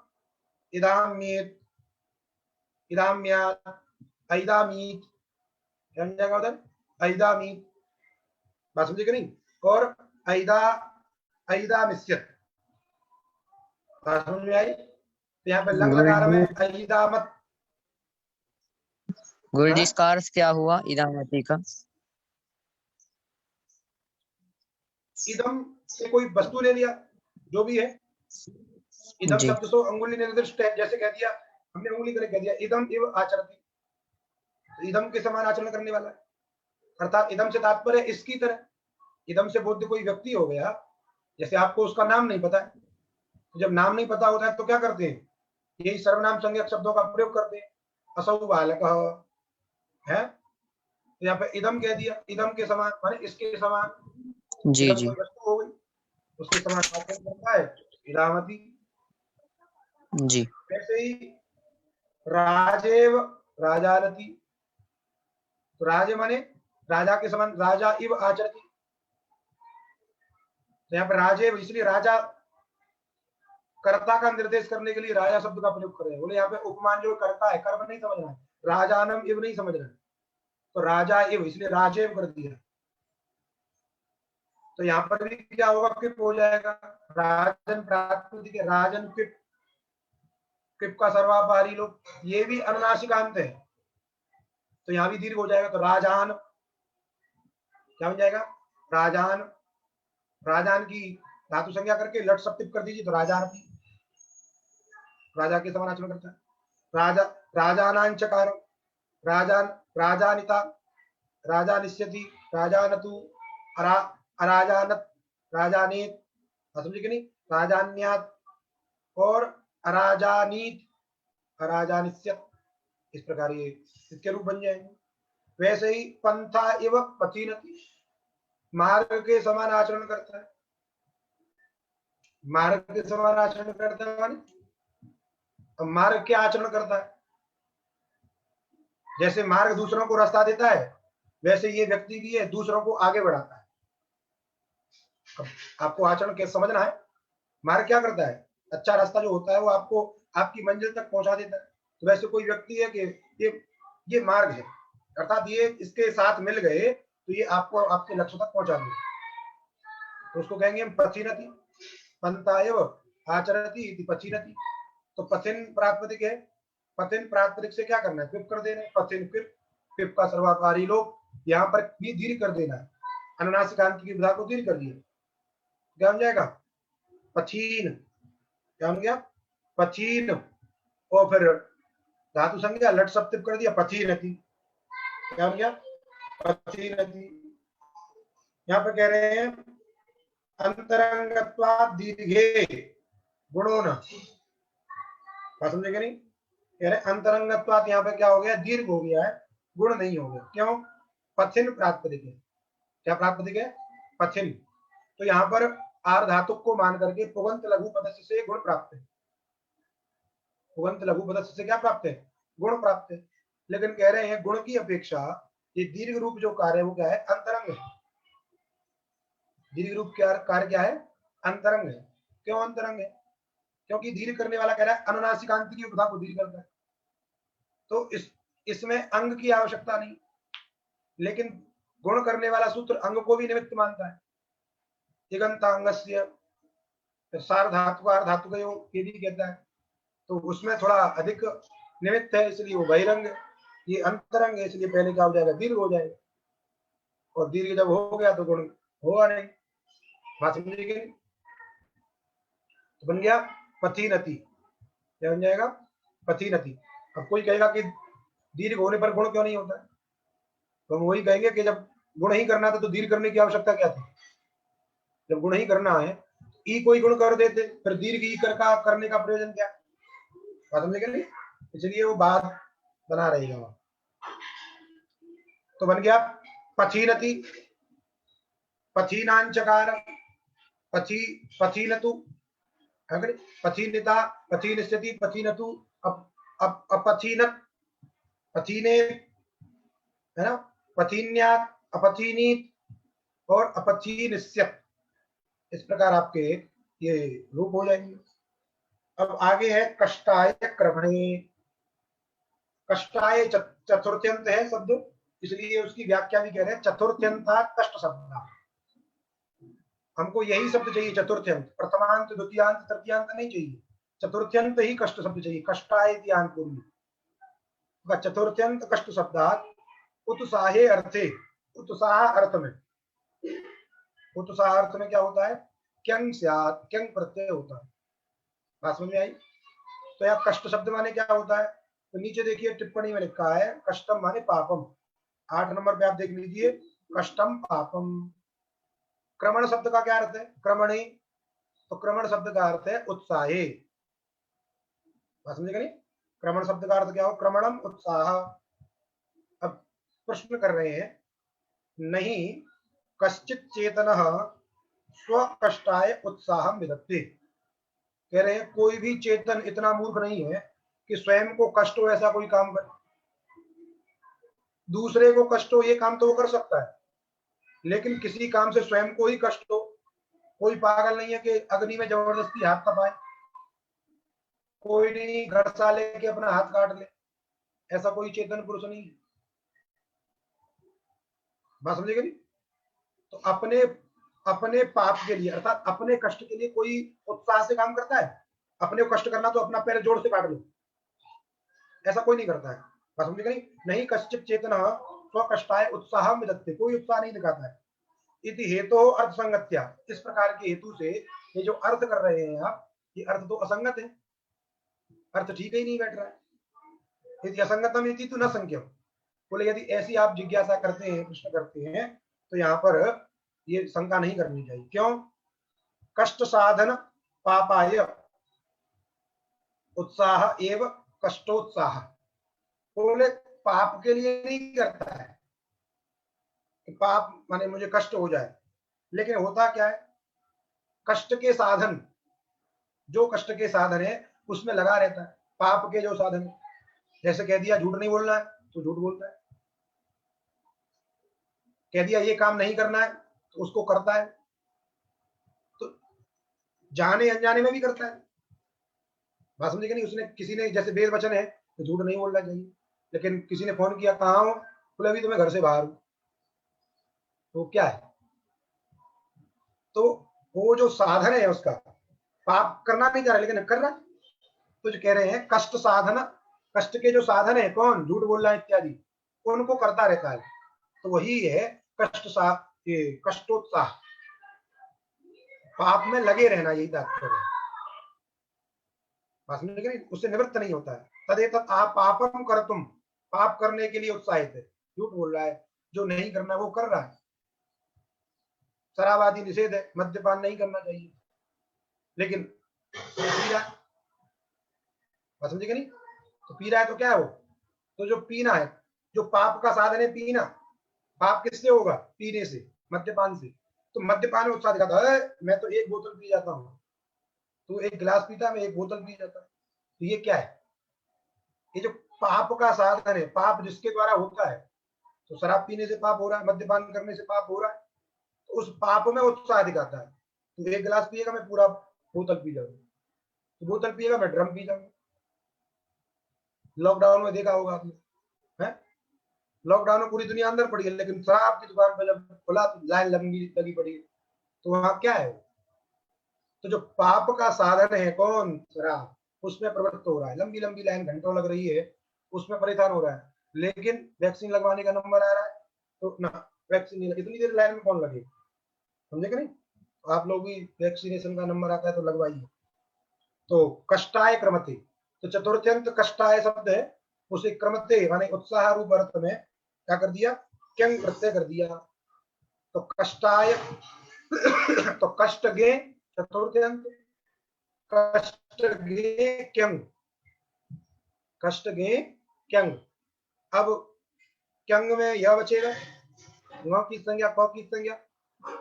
इदाम्येत, इदाम्यात, ऐदामीत, क्या हो जाएगा उधर, ऐदामीत, बात समझे कि नहीं। और ऐदा, ऐदामिष्यत, बात समझ में आई, तो यहाँ पे लंग लकार में ऐदामत। गुरुजी इसका अर्थ क्या हुआ इदामती का? इदम से कोई वस्तु ले लिया, जो भी है, इदम शब्द तो अंगुली निर्दिष्ट है, जैसे कह दिया हमने उंगली करके कह दिया इदम इव आचरति, तो इदम के समान आचरण करने वाला है, अर्थात इदम से तात्पर्य इसकी तरह। इदम से बोध कोई व्यक्ति हो गया, जैसे आपको उसका नाम नहीं पता है, तो जब नाम नहीं पता होता है तो क्या करते हैं, यही सर्वनाम संज्ञक शब्दों का प्रयोग करते हैं। असौ बालक है, तो यहाँ पे इदम कह दिया, इदम के समान माने इसके समान, जी इदम जी कोई वस्तु हो गई, उसके समान आचरण करता है, इदामती। जी वैसे ही राजेव राजानति, तो राजे माने राजा के समान, राजा इव आचरति, तो यहाँ पे राजेव इसलिए राजा कर्ता का निर्देश करने के लिए राजा शब्द का प्रयोग कर रहे हैं। बोले यहाँ पे उपमान जो कर्ता है, कर्म नहीं समझना है, राजानम इव नहीं समझना है, तो राजा इव इसलिए राजेव कर दिया। तो यहाँ पर भी क्या होगा, किप हो जाएगा, राजन प्राकृतिक है, राजन किप, किप का सर्वापहारी लोग, ये भी अनुनासिकांत है, तो यहाँ भी दीर्घ हो जाएगा, तो राजान क्या हो जाएगा, राजान, राजान की धातु संज्ञा करके लट सप्तिप कर दीजिए, तो राजान, राजा के समान आचरण करता है। राजा राजानांचकार, राजान राजानिता, राजानिष्यति, राजानतु, अराजानत, राजानीत, समझे कि नहीं, राजान्यात और अराजानीत, अराजानिष्यत, इस प्रकार ये इसके रूप बन जाएंगे। वैसे ही पंथा इव पतिनति, मार्ग के समान आचरण करता है, मार्ग के समान आचरण करता है माने तो मार्ग क्या आचरण करता है, जैसे मार्ग दूसरों को रास्ता देता है, वैसे ये व्यक्ति भी है, दूसरों को आगे बढ़ाता है। अब आपको आचरण कैसे समझना है, मार्ग क्या करता है, अच्छा रास्ता जो होता है वो आपको आपकी मंजिल तक पहुंचा देता है। तो वैसे कोई व्यक्ति है कि ये मार्ग है, अर्थात ये इसके साथ मिल गए तो ये आपको आपके लक्ष्य तक पहुंचा देगा, तो उसको कहेंगे हम पथिनति, पंतायव आचरति इति पथिनति। तो पथिन प्रातिपदिक है, पथिन प्रातिपदिक से क्या करना है, पिप कर देना है, पथिन पिप, पिप का सर्वापहारी लोग, यहाँ पर भी दीर्घ कर देना है, अनुनासिकांत की विधा को दीर्घ कर दिया, क्या बन जाएगा, पथीन, क्या बन गया, पथीन, और फिर धातु संज्ञा लट सप्तिप कर दिया, पथीनति, क्या बन गया, पथीनति। यहाँ पे कह रहे हैं अंतरंगत्वात् दीर्घे गुणो न, बात समझेगा नहीं, कह रहे अंतरंगत्वात्, यहाँ पे क्या हो गया, दीर्घ हो गया है, गुण नहीं हो गया, क्यों, पथिन प्रातिपदिक है, क्या प्रातिपदिक है, पथिन, तो यहाँ पर आर धातुक को मान करके पुगंत लघु पदस्य से गुण प्राप्त है, पुगंत लघु पदस्य से क्या प्राप्त है, गुण प्राप्त है। लेकिन कह रहे हैं गुण की अपेक्षा ये दीर्घ रूप जो कार्य है वो क्या है, अंतरंग है, दीर्घ रूप कार्य क्या है, अंतरंग है। क्यों अंतरंग है, क्योंकि दीर्घ करने वाला कह रहा है अनुनासिकांत की उपधा को दीर्घ करता है, तो इसमें अंग की आवश्यकता नहीं, लेकिन गुण करने वाला सूत्र अंग को भी निमित्त मानता है, तिगंतांगस्य, सार्वधातुकार धातु का ये भी कहता है, तो उसमें थोड़ा अधिक निमित्त है, इसलिए वो बहिरंग, ये अंतरंग है, इसलिए पहले क्या हो जाएगा, दीर्घ हो जाएगा, और दीर्घ जब हो गया तो गुण होगा नहीं, बात समझिए, तो बन गया पथिनति, क्या बन जाएगा, पथिनति। अब कोई कहेगा कि दीर्घ होने पर गुण क्यों नहीं होता है, तो हम वही कहेंगे कि जब गुण ही करना था तो दीर्घ करने की आवश्यकता क्या थी, जब गुण ही करना है ई कोई गुण कर देते, फिर दीर्घ ई करने का प्रयोजन क्या, बात समझ गए, इसलिए वो बात बना रहेगा वहां। तो बन गया पथीनति, पथीनांचकार, पथी, पथीनतु, पथीनिता, पथीनिष्यति, पथीनतु, अपथीनत, पथीने, है ना, पथीन्यात, अपथीनीत और अपथीनिष्यत, इस प्रकार आपके ये रूप हो जाएंगे। अब आगे है कष्टाय क्रमणे, कष्टाय चतुर्थ्यंत है शब्द, इसलिए उसकी व्याख्या भी कह रहे हैं चतुर्थ्यंता कष्ट शब्द, हमको यही शब्द चाहिए चतुर्थ्यंत, प्रथमांत द्वितीयांत तृतीयांत नहीं चाहिए, चतुर्थ्यंत ही कष्ट शब्द चाहिए, कष्टाय पूर्वी, चतुर्थ्यंत कष्ट शब्दात उत्साहे अर्थे, उत्साह अर्थ में, उत्साह अर्थ में क्या होता है, क्यंग स्यात्, क्यंग प्रत्यय होता है, बात समझ में आई। तो यहाँ कष्ट शब्द माने क्या होता है? तो नीचे देखिए टिप्पणी में लिखा है कष्टम माने पापम। 8 नंबर पे आप देख लीजिए, कष्टम पापम। क्रमण शब्द का क्या अर्थ है? क्रमणे। तो क्रमण शब्द का अर्थ है उत्साहे। बात समझेगा नहीं? क्रमण शब्द का अर्थ क्या हो? क्रमणम उत्साह। अब प्रश्न कर रहे हैं, नहीं कश्चित चेतनः स्व कष्टाय उत्साह विदत्ते। कह रहे हैं कोई भी चेतन इतना मूर्ख नहीं है कि स्वयं को कष्ट हो ऐसा कोई काम करे। दूसरे को कष्ट हो ये काम तो वो कर सकता है, लेकिन किसी काम से स्वयं को ही कष्ट हो। कोई पागल नहीं है कि अग्नि में जबरदस्ती हाथ तपाए। कोई नहीं घर सा लेके अपना हाथ काट ले, ऐसा कोई चेतन पुरुष नहीं है। बात समझेगा नहीं? तो अपने अपने पाप के लिए अर्थात अपने कष्ट के लिए कोई उत्साह से काम करता है? अपने को कष्ट करना तो अपना पैर जोर से काट लो, ऐसा कोई नहीं करता है। बात समझेगा नहीं? नहीं कश्चित चेतन स्व कष्टाय उत्साह विदत्ते, कोई उत्साह नहीं दिखाता है। इति हेतु अर्थ संगत्या, इस प्रकार के हेतु से ये जो अर्थ कर रहे हैं आप, ये अर्थ तो असंगत है, अर्थ ठीक ही नहीं बैठ रहा है। यदि असंगतम इति तो न संख्यम। बोले यदि ऐसी आप जिज्ञासा करते हैं, प्रश्न करते हैं, तो यहाँ पर ये शंका नहीं करनी चाहिए। क्यों? कष्ट साधन पापाय उत्साह एवं कष्टोत्साह। बोले पाप के लिए नहीं करता है कि पाप माने मुझे कष्ट हो जाए, लेकिन होता क्या है, कष्ट के साधन, जो कष्ट के साधन है उसमें लगा रहता है। पाप के जो साधन है, जैसे कह दिया झूठ नहीं बोलना है तो झूठ बोलता है, कह दिया ये काम नहीं करना है तो उसको करता है, तो जाने अनजाने में भी करता है। बात समझे कि नहीं? उसने किसी ने जैसे वेद वचन है तो झूठ नहीं बोलना चाहिए, लेकिन किसी ने फोन किया कहाँ हो, बोले अभी तो मैं घर से बाहर हूं, तो क्या है? तो वो जो साधन है उसका, पाप करना नहीं चाह रहा लेकिन कर रहा है। तो जो कह रहे हैं कष्ट साधन, कष्ट के जो साधन है कौन? झूठ बोलना इत्यादि, उनको करता रहता है। तो वही है कष्ट सा, ये कष्टोत्साह, पाप में लगे रहना, यही तात्पर्य है। उससे निवृत्त नहीं होता है। तदेत आप पापम कर, तुम पाप करने के लिए उत्साहित है। झूठ बोल रहा है, जो नहीं करना वो कर रहा है। शराब आदि निषेध है, मद्यपान नहीं करना चाहिए, लेकिन पी रहा है। समझे नहीं? तो पी रहा है तो क्या है वो? तो जो पीना है, जो पाप का साधन है पीना, पाप किससे होगा? पीने से, मद्यपान से। तो मद्यपान में उत्साह दिखाता है, मैं तो एक बोतल पी जाता हूँ, तो एक गिलास पीता, मैं एक बोतल पी जाता। तो ये क्या है? ये जो पाप का साधन है, पाप जिसके द्वारा होता है, तो शराब पीने से पाप हो रहा है, मद्यपान करने से पाप हो रहा है, तो उस पाप में उत्साह दिखाता है। तो एक गिलास पिएगा मैं पूरा बोतल पी जाऊंगा, तो बोतल पिएगा मैं ड्रम पी जाऊंगा। लॉकडाउन में देखा होगा आपने, है? लॉकडाउन में पूरी दुनिया अंदर पड़ी है, लेकिन शराब की दुकान पर जब खुला तो लाइन लगी पड़ी है। तो वहां क्या है? तो जो पाप का साधन है कौन? शराब, उसमें प्रवृत्त हो रहा है। लंबी लंबी लाइन घंटों लग रही है, उसमें परेशान हो रहा है। लेकिन वैक्सीन लगवाने का नंबर आ रहा है तो ना, वैक्सीन नहीं, इतनी देर लाइन में कौन लगे? समझे कि नहीं? आप लोग भी वैक्सीनेशन का नंबर आता है तो लगवाइए। तो कष्टाय क्रमते, तो चतुर्थ्यंत कष्टाय शब्द है, उसे क्रमते माने उत्साह रूप अर्थ में क्या कर दिया? क्यंग प्रत्यय कर दिया। तो कष्टाय तो कष्ट गे चतुर्थ्यंत, कष्ट गे क्यंग, कष्ट गे क्यंग। अब क्यंग में यह बचेगा, ङ की संज्ञा क की संज्ञा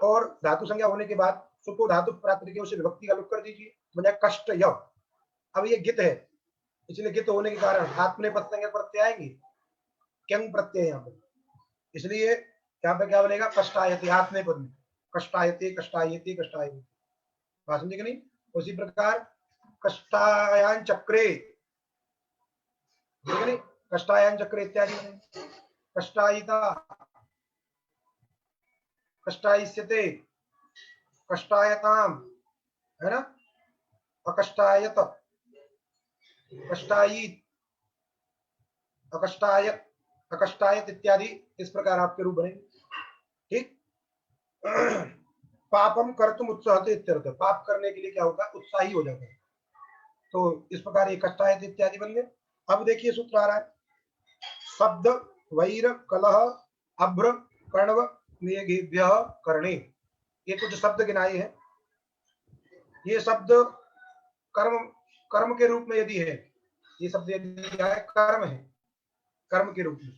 और धातु संज्ञा होने के बाद सुको धातु प्राकृतिक से विभक्ति का लुक कर दीजिए, बन जाए कष्ट यव। अब ये गित है, इसलिए गित होने के कारण आत्मनेपद संज्ञा प्रत्यय आएंगे, क्यंग प्रत्यय यहाँ पे, इसलिए यहाँ पे क्या बनेगा? कष्टायते, आत्मनेपद में कष्टायते कष्टायते कष्टायते। बात समझे कि नहीं? उसी प्रकार कष्टायान चक्रे, ठीक है नहीं? कष्टायान चक्रे इत्यादि, कष्टायिता, कष्टायिष्यते, कष्टायताम, है ना? अकष्टायत, कष्टायित, अकष्टायत, अकष्टायत इत्यादि, इस प्रकार आपके रूप बनेंगे। ठीक? पापम कर्तुम उत्साहते इत्यर्थ, पाप करने के लिए क्या होता है? उत्साही हो जाता है। तो इस प्रकार ये कष्टायत इत्यादि बन गए। अब देखिए सूत्र आ रहा है, शब्द वैर कलह अभ्र कण्व मेघेभ्य कर्णे। ये कुछ शब्द गिनाए हैं। ये शब्द कर्म कर्म के रूप में यदि है, ये शब्द यदि है कर्म है, कर्म के रूप में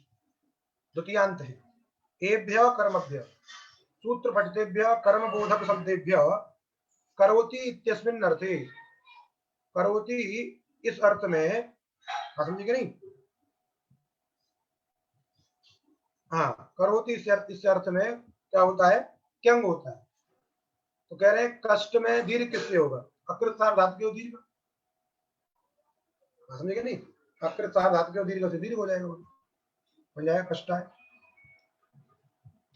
द्वितीयांत है। एभ्य कर्मभ्य सूत्र पठितेभ्य कर्म बोधक शब्देभ्य करोति इत्यस्मिन् अर्थे। करोति इस अर्थ में, समझिए नहीं, हाँ, करोति इस अर्थ में क्या होता है, क्यंग होता है। तो कह रहे हैं कष्ट में दीर्घ किससे होगा, अकृत सार धातु के दीर्घ, समझिए नहीं, अकृत सार धातु के दीर्घ से दीर्घ हो जाएगा, बन जाएगा कष्टाय।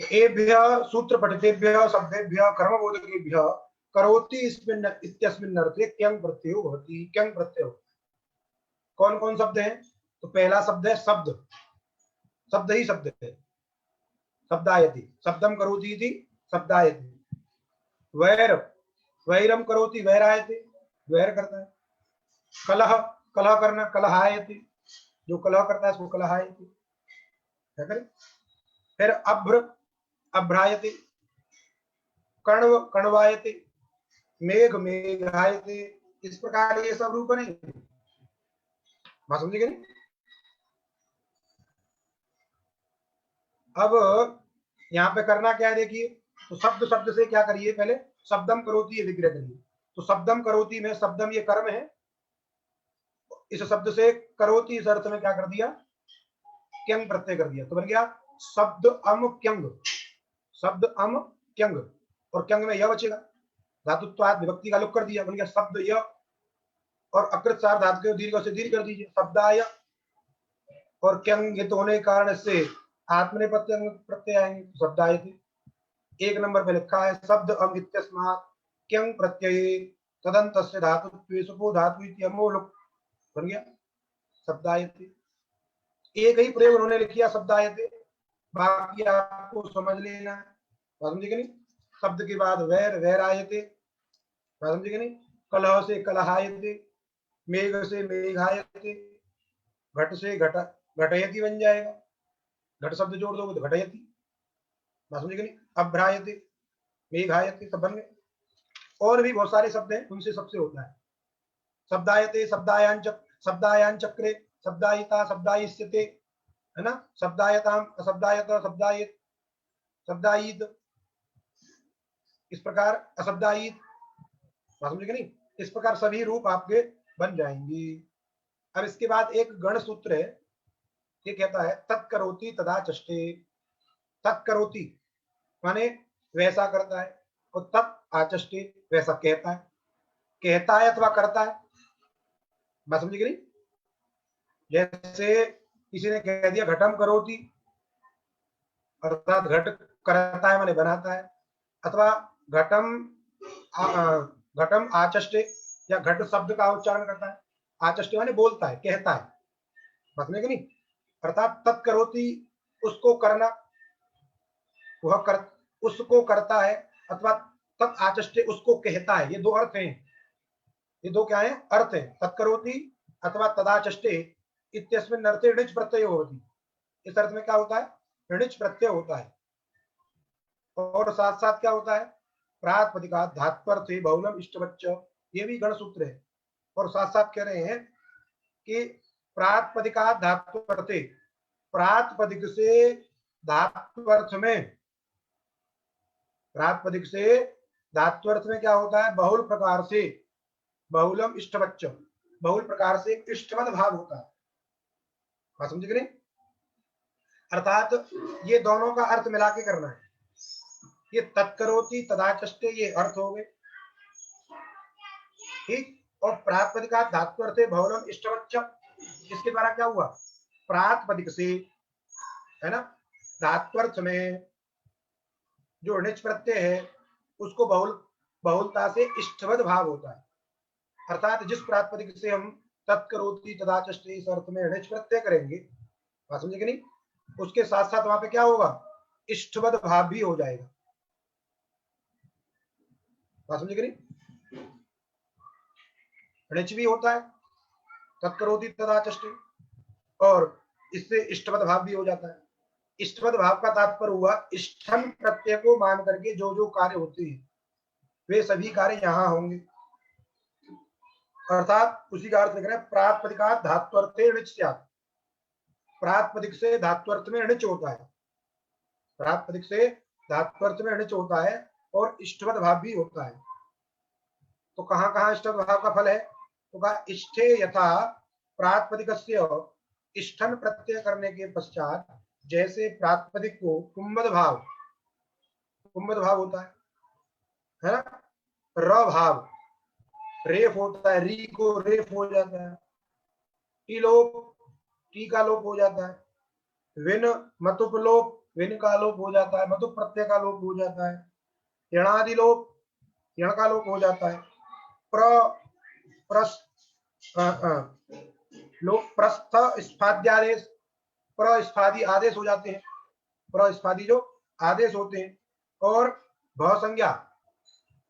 तो एभ्य सूत्र पठितेभ्य शब्देभ्य कर्मबोधकेभ्य करोति इत्यस्मिन् अर्थे क्यंग प्रत्ययो भवति। क्यंग प्रत्यय कौन कौन शब्द हैं, तो पहला शब्द है शब्द, शब्द ही शब्द है, शब्दायति, शब्दम करोति इति शब्दायति। वैर वैरम करोति वैरायति, वैर करता है। कलह कलह करना, कलहायति, जो कलह करता है उसको कलहायति, क्या करें। फिर अभ्र अभ्रायति, कण्व कण्वायति, मेघ मेघायति। इस प्रकार ये सब रूप नहीं, बात समझिए नहीं। अब यहाँ पे करना क्या है देखिए, तो शब्द शब्द से क्या करिए, पहले शब्दम करोति ये विग्रह करिए। तो शब्दम करोति में शब्दम ये कर्म है, इस शब्द से करोति इस अर्थ में क्या कर दिया, क्यंग प्रत्यय कर दिया, तो बन गया शब्द अम क्यंग, शब्द अम क्यंग, और क्यंग में यह बचेगा, धातुत्वाद विभक्ति का लोप कर दिया, बन गया शब्द य, और अकृत सार धातु के दीर्घ से दीर्घ कर दीजिए, शब्दाय, और क्यंग हित होने के कारण से आत्मनेपथ्य प्रत्यय आएंगे, शब्दाय थे। एक नंबर पे लिखा है शब्द अम इत्यस्मात् क्यंग प्रत्यय तदन्तस्य धातुत्वे सुपो धातु इति अमोलुक, बन गया शब्दायते। एक ही प्रयोग उन्होंने लिखा शब्दायते, बाकी आपको समझ लेना है, समझे नहीं। शब्द के बाद वैर वैरायते, समझे नहीं। कलह से कलहायते, मेघ से मेघायते, घट से घट घटयति बन जाएगा, घट शब्द जोड़ दोगे तो घटयति, समझे नहीं। अभ्रायते मेघायते, सब बन गए। और भी बहुत सारे शब्द हैं, उनसे सबसे होता है शब्दायते, शब्दायान चक्रे, शब्दायिता शब्दायिष्यते, है ना, शब्दायताम अशब्दायत शब्दायित शब्दायित, इस प्रकार अशब्दायित, समझ गए नहीं। इस प्रकार सभी रूप आपके बन जाएंगे। अब इसके बाद एक गण सूत्र है, ये कहता है तत्करोति तदा चष्टे। तत्करोति माने वैसा करता है, और तत् आचष्टे वैसा कहता है, कहता है अथवा करता है, बात समझ गई। जैसे किसी ने कह दिया घटम करोति, अर्थात घट करता है माने बनाता है, अथवा घटम आचष्टे, या घट शब्द का उच्चारण करता है, आचष्टे माने बोलता है, कहता है, समझने के नहीं। अर्थात तत्करोति उसको करना, वह उसको करता है, अथवा तत् आचष्टे उसको कहता है। ये दो अर्थ हैं, ये दो क्या है, अर्थ है, तत्करोति अथवा तदाचष्टे इत्यस्मिन् अर्थे णिच प्रत्यय होती। इस अर्थ में क्या होता है, णिच प्रत्यय होता है, और साथ साथ क्या होता है, प्रातिपदिका धात्वर्थे बहुलम इष्टवच्च, ये भी गण सूत्र है। और साथ साथ कह रहे हैं कि प्रातिपदिका धात्वर्थे, प्रातिपदिक से धात्वर्थ में, प्रातिपदिक से धात्वर्थ में क्या होता है, बहुल प्रकार से, बहुलम इष्टवच्च, बहुल प्रकार से इष्टवद भाव होता है, बात समझ गए। अर्थात ये दोनों का अर्थ मिला के करना है। ये तत्करोति तदाचष्टे ये अर्थ हो गए, ठीक। और प्रातिपदिका धात्वर्थे बहुलम इष्टवच्च, इसके द्वारा क्या हुआ, प्रातिपदिक से, है ना, धात्वर्थ में जो णिच प्रत्यय है उसको बहुलता से इष्टवद भाव होता है। अर्थात जिस प्रातिपदिक से हम तत्करोति तदाचष्टे इस अर्थ में णिच प्रत्यय करेंगे, बात समझे कि नहीं, उसके साथ साथ वहां पे क्या होगा, इष्टवद भाव भी हो जाएगा, बात समझे कि नहीं। णिच भी होता है, तत्करोति तदाचष्टे, और इससे इष्टवद भाव भी हो जाता है। इष्टवद भाव का तात्पर्य हुआ इष्टन प्रत्यय को मान करके जो जो कार्य होते हैं वे सभी कार्य यहाँ होंगे, अर्थात उसी का अर्थ लिख रहे हैं प्रातिपदिकात् धात्वर्थे णिच स्यात्। प्रातिपदिक से धात्वर्थ में णिच होता है, प्रातिपदिक से धात्वर्थ में णिच होता है और इष्टवद भाव भी होता है। तो कहाँ कहाँ इष्टवद भाव का फल है? तो कहा इष्ठे यथा प्रातिपदिकस्य इष्ठन प्रत्यय करने के पश्चात जैसे प्रातिपदिक को कुंभद भाव होता है ना, र भाव रेफ होता है, री को रेफ हो जाता है, टी लोप टी का लोप हो जाता है, विन मतुप लोप विन का लोप हो जाता है, मतुप प्रत्यय का लोप हो जाता है, यणादि लोप यण का लोप हो जाता है, लोप प्रस्थ स्फाद्यादेश प्रस्फादी आदेश हो जाते हैं, प्रस्फादी जो आदेश होते हैं, और भव संज्ञा,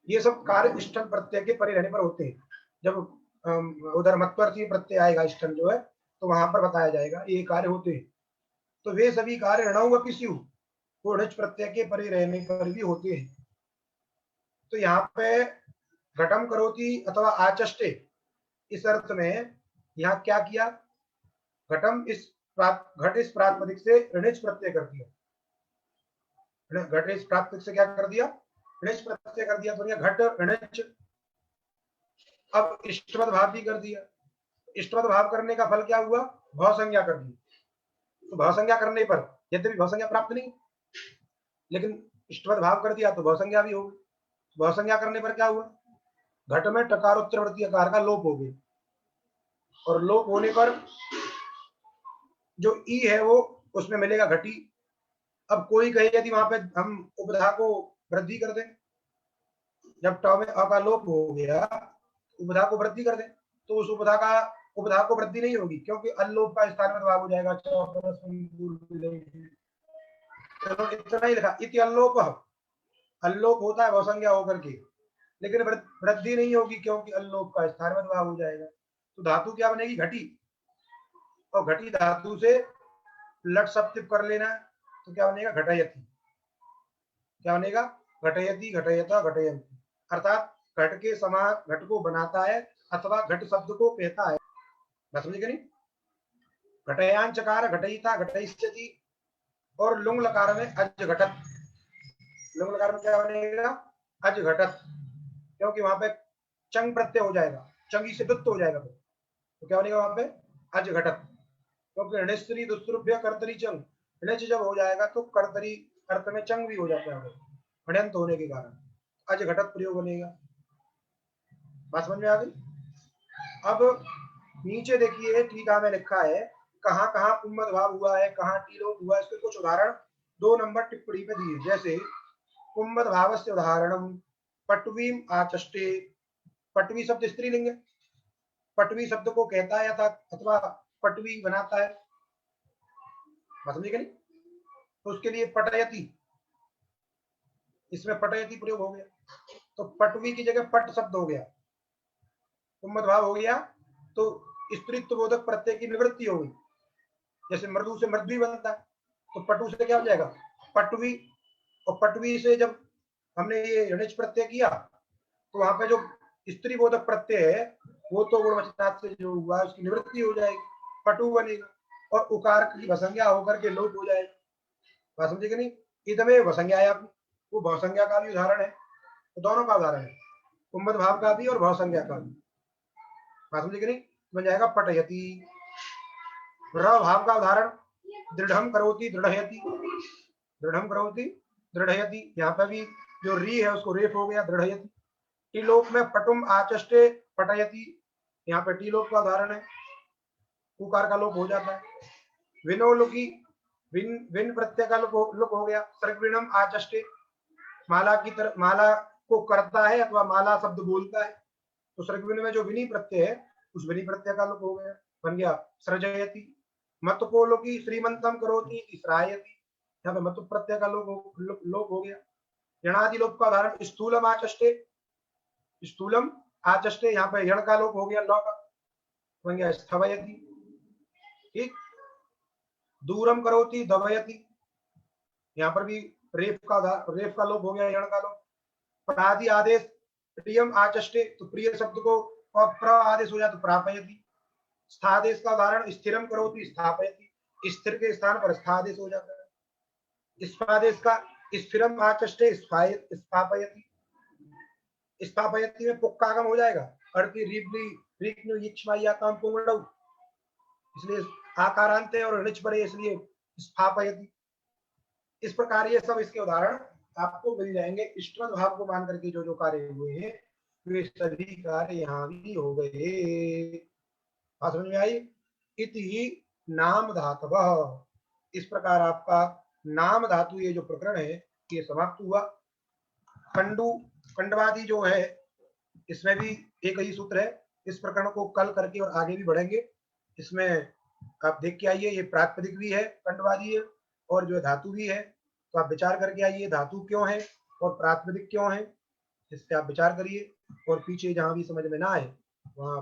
ये सब कार्य इष्टन प्रत्यय के परे रहने पर होते हैं। जब उधर मत्वर्थी प्रत्यय आएगा इष्टन जो है तो वहां पर बताया जाएगा ये कार्य होते हैं। तो वे सभी कार्य णौ अपि स्युः वो णिच प्रत्यय के परे रहने पर भी होते हैं। तो यहाँ पे घटम करोति अथवा आचष्टे इस अर्थ में यहाँ क्या किया, घटम घट इस प्रातिपदिक से णिच प्रत्यय कर दिया, घट इस प्रातिपदिक से क्या कर दिया, णिच प्रत्यय कर दिया, तो घट णिच। अब इष्टवद भाव भी कर दिया, इष्टवद भाव करने का फल क्या हुआ, भव संज्ञा कर दी। तो भव संज्ञा करने पर यद्यपि भव संज्ञा प्राप्त नहीं लेकिन इष्टवद भाव कर दिया तो भव संज्ञा भी होगी। भव संज्ञा करने पर क्या हुआ, घट में टकारोत्तरवर्ती आकार का लोप हो गया, और लोप होने पर जो ई है वो उसमें मिलेगा घटी। अब कोई कहे यदि वहां पे हम उपधा को वृद्धि कर दें, जब ट में अ का लोप हो गया उपधा को वृद्धि कर दें तो उस उपधा को वृद्धि नहीं होगी क्योंकि अल्लोप का स्थान में भाग हो जाएगा। चलो इतना ही लिखा, इति अल्लोप, अल्लोप होता है वसंज्ञा होकर के, लेकिन वृद्धि नहीं होगी क्योंकि अल्लोप का स्थान में भाग हो जाएगा। तो धातु क्या बनेगी, घटी, और घटी धातु से लट सप्तिप कर लेना तो क्या बनेगा, घटयति। क्या बनेगा, घटयति घटयता घटयंती, अर्थात घट के समान घट को बनाता है अथवा घट शब्द को कहता है। बस समझे नहीं, घटयान चकार घटयिता घटयिष्यति, और लुंग लकार में अज घटत, लुंग लकार में क्या बनेगा, अज घटत, क्योंकि वहां पे चंग प्रत्यय हो जाएगा, चंगी से दुत्त हो जाएगा, तो क्या बनेगा वहां पे अज घटत, क्योंकि ऋणस्त्री दुस्रुभ्य कर्तरी चंग, ऋच जब हो जाएगा तो कर्तरी अर्थ में चंग भी हो जाता है, ऋण्यंत होने के कारण अज घटत प्रयोग बनेगा। बात समझ में आ गई। अब नीचे देखिए टीका में लिखा है कहाँ कहाँ कुम्मद भाव हुआ है, कहाँ टीलोप हुआ है, इसके कुछ उदाहरण 2 नंबर टिप्पणी पे दिए। जैसे कुम्मद भाव से उदाहरणम पटवीम आचष्टे, पटवी शब्द स्त्रीलिंग है, पटवी शब्द को कहता है अथवा पटवी बनाता है, समझिए नहीं, तो उसके लिए पटयति, इसमें पटयति प्रयोग हो गया, तो पटवी की जगह पट शब्द हो गया, कुम्मद भाव हो गया, तो स्त्रीत्व बोधक प्रत्यय की निवृत्ति हो गई। जैसे मृदु से मृद्वी बनता है तो पटु से क्या हो जाएगा, पटवी, और पटवी से जब हमने ये णिच प्रत्यय किया तो वहां पे जो स्त्री बोधक प्रत्यय है वो तो गुणवचनात् से जो हुआ है उसकी निवृत्ति हो जाएगी, पटु बनेगा, और उकार की भसंज्ञा होकर के लोप हो जाएगा। बात समझे कि नहीं, इदमे भसंज्ञा, वो भवसंज्ञा का भी उदाहरण है, तो दोनों का उदाहरण है, कुम्मद भाव का भी और भवसंज्ञा का भी। बात समझे कि नहीं, बन जाएगा पटयति। र भाव का उदाहरण दृढ़म करोति दृढ़यति, दृढ़म करोति दृढ़यति, यहाँ पर भी जो री है उसको रेफ हो गया, दृढ़यति। टीलोप में पटुम आचष्टे पटयति, यहाँ पे टीलोप का उदाहरण है, उकार का लोप हो जाता है। विनोलुकी, विन प्रत्यय का लोप हो गया, सर्गविणम आचष्टे, माला की तरह, माला को करता है अथवा माला शब्द बोलता है, तो सर्गविण में जो विनी प्रत्यय है उस विनी प्रत्यय का लोप हो गया, बन गया सृजयति। मतपोलोकी श्रीमंतम करोति श्रायति, यहाँ पे मतु प्रत्यय का लोप हो गया। यणादि लोप का उदाहरण स्थूलम आचष्टे, स्थूलम आचष्टे, यहाँ पे यण का लोप हो गया, लौ का बन गया स्थवयति। ठीक, दूरम करोति दवयति, यहाँ पर भी रेफ का लोप हो गया, यण का लोप। प्रादि आदेश प्रियम आचष्टे, तो प्रिय शब्द को और प्र आदेश हो जाए तो प्रापयति। स्थादेश का उदाहरण स्थिरम करोति स्थापयति, स्थिर के स्थान पर स्थादेश हो जाता है। स्पादेश का स्थिरम आचष्टे स्थापयति, स्थापयति में पुक का आगम हो जाएगा, अर्थी रिबली रिक्नु यिक्ष्माया काम पुंगड़ौ, इसलिए आकारांत है और ऋच परे, इसलिए स्थापयति। इस प्रकार ये सब इसके उदाहरण आपको मिल जाएंगे। इष्टवद भाव को मान करके जो जो कार्य हुए हैं वे सभी कार्य यहाँ भी हो गए। बात समझ में आई? इति नाम धातव, इस प्रकार आपका नाम धातु ये जो प्रकरण है ये समाप्त हुआ। खंडवादी जो है इसमें भी एक ही सूत्र है। इस प्रकरण को कल करके और आगे भी बढ़ेंगे। इसमें आप देख के आइए, ये प्रातिपदिक भी है, खंडवादी है, और जो धातु भी है। तो आप विचार करके आइए धातु क्यों है और प्रातिपदिक क्यों है, इस पे आप विचार करिए। और पीछे जहां भी समझ में ना आए वहां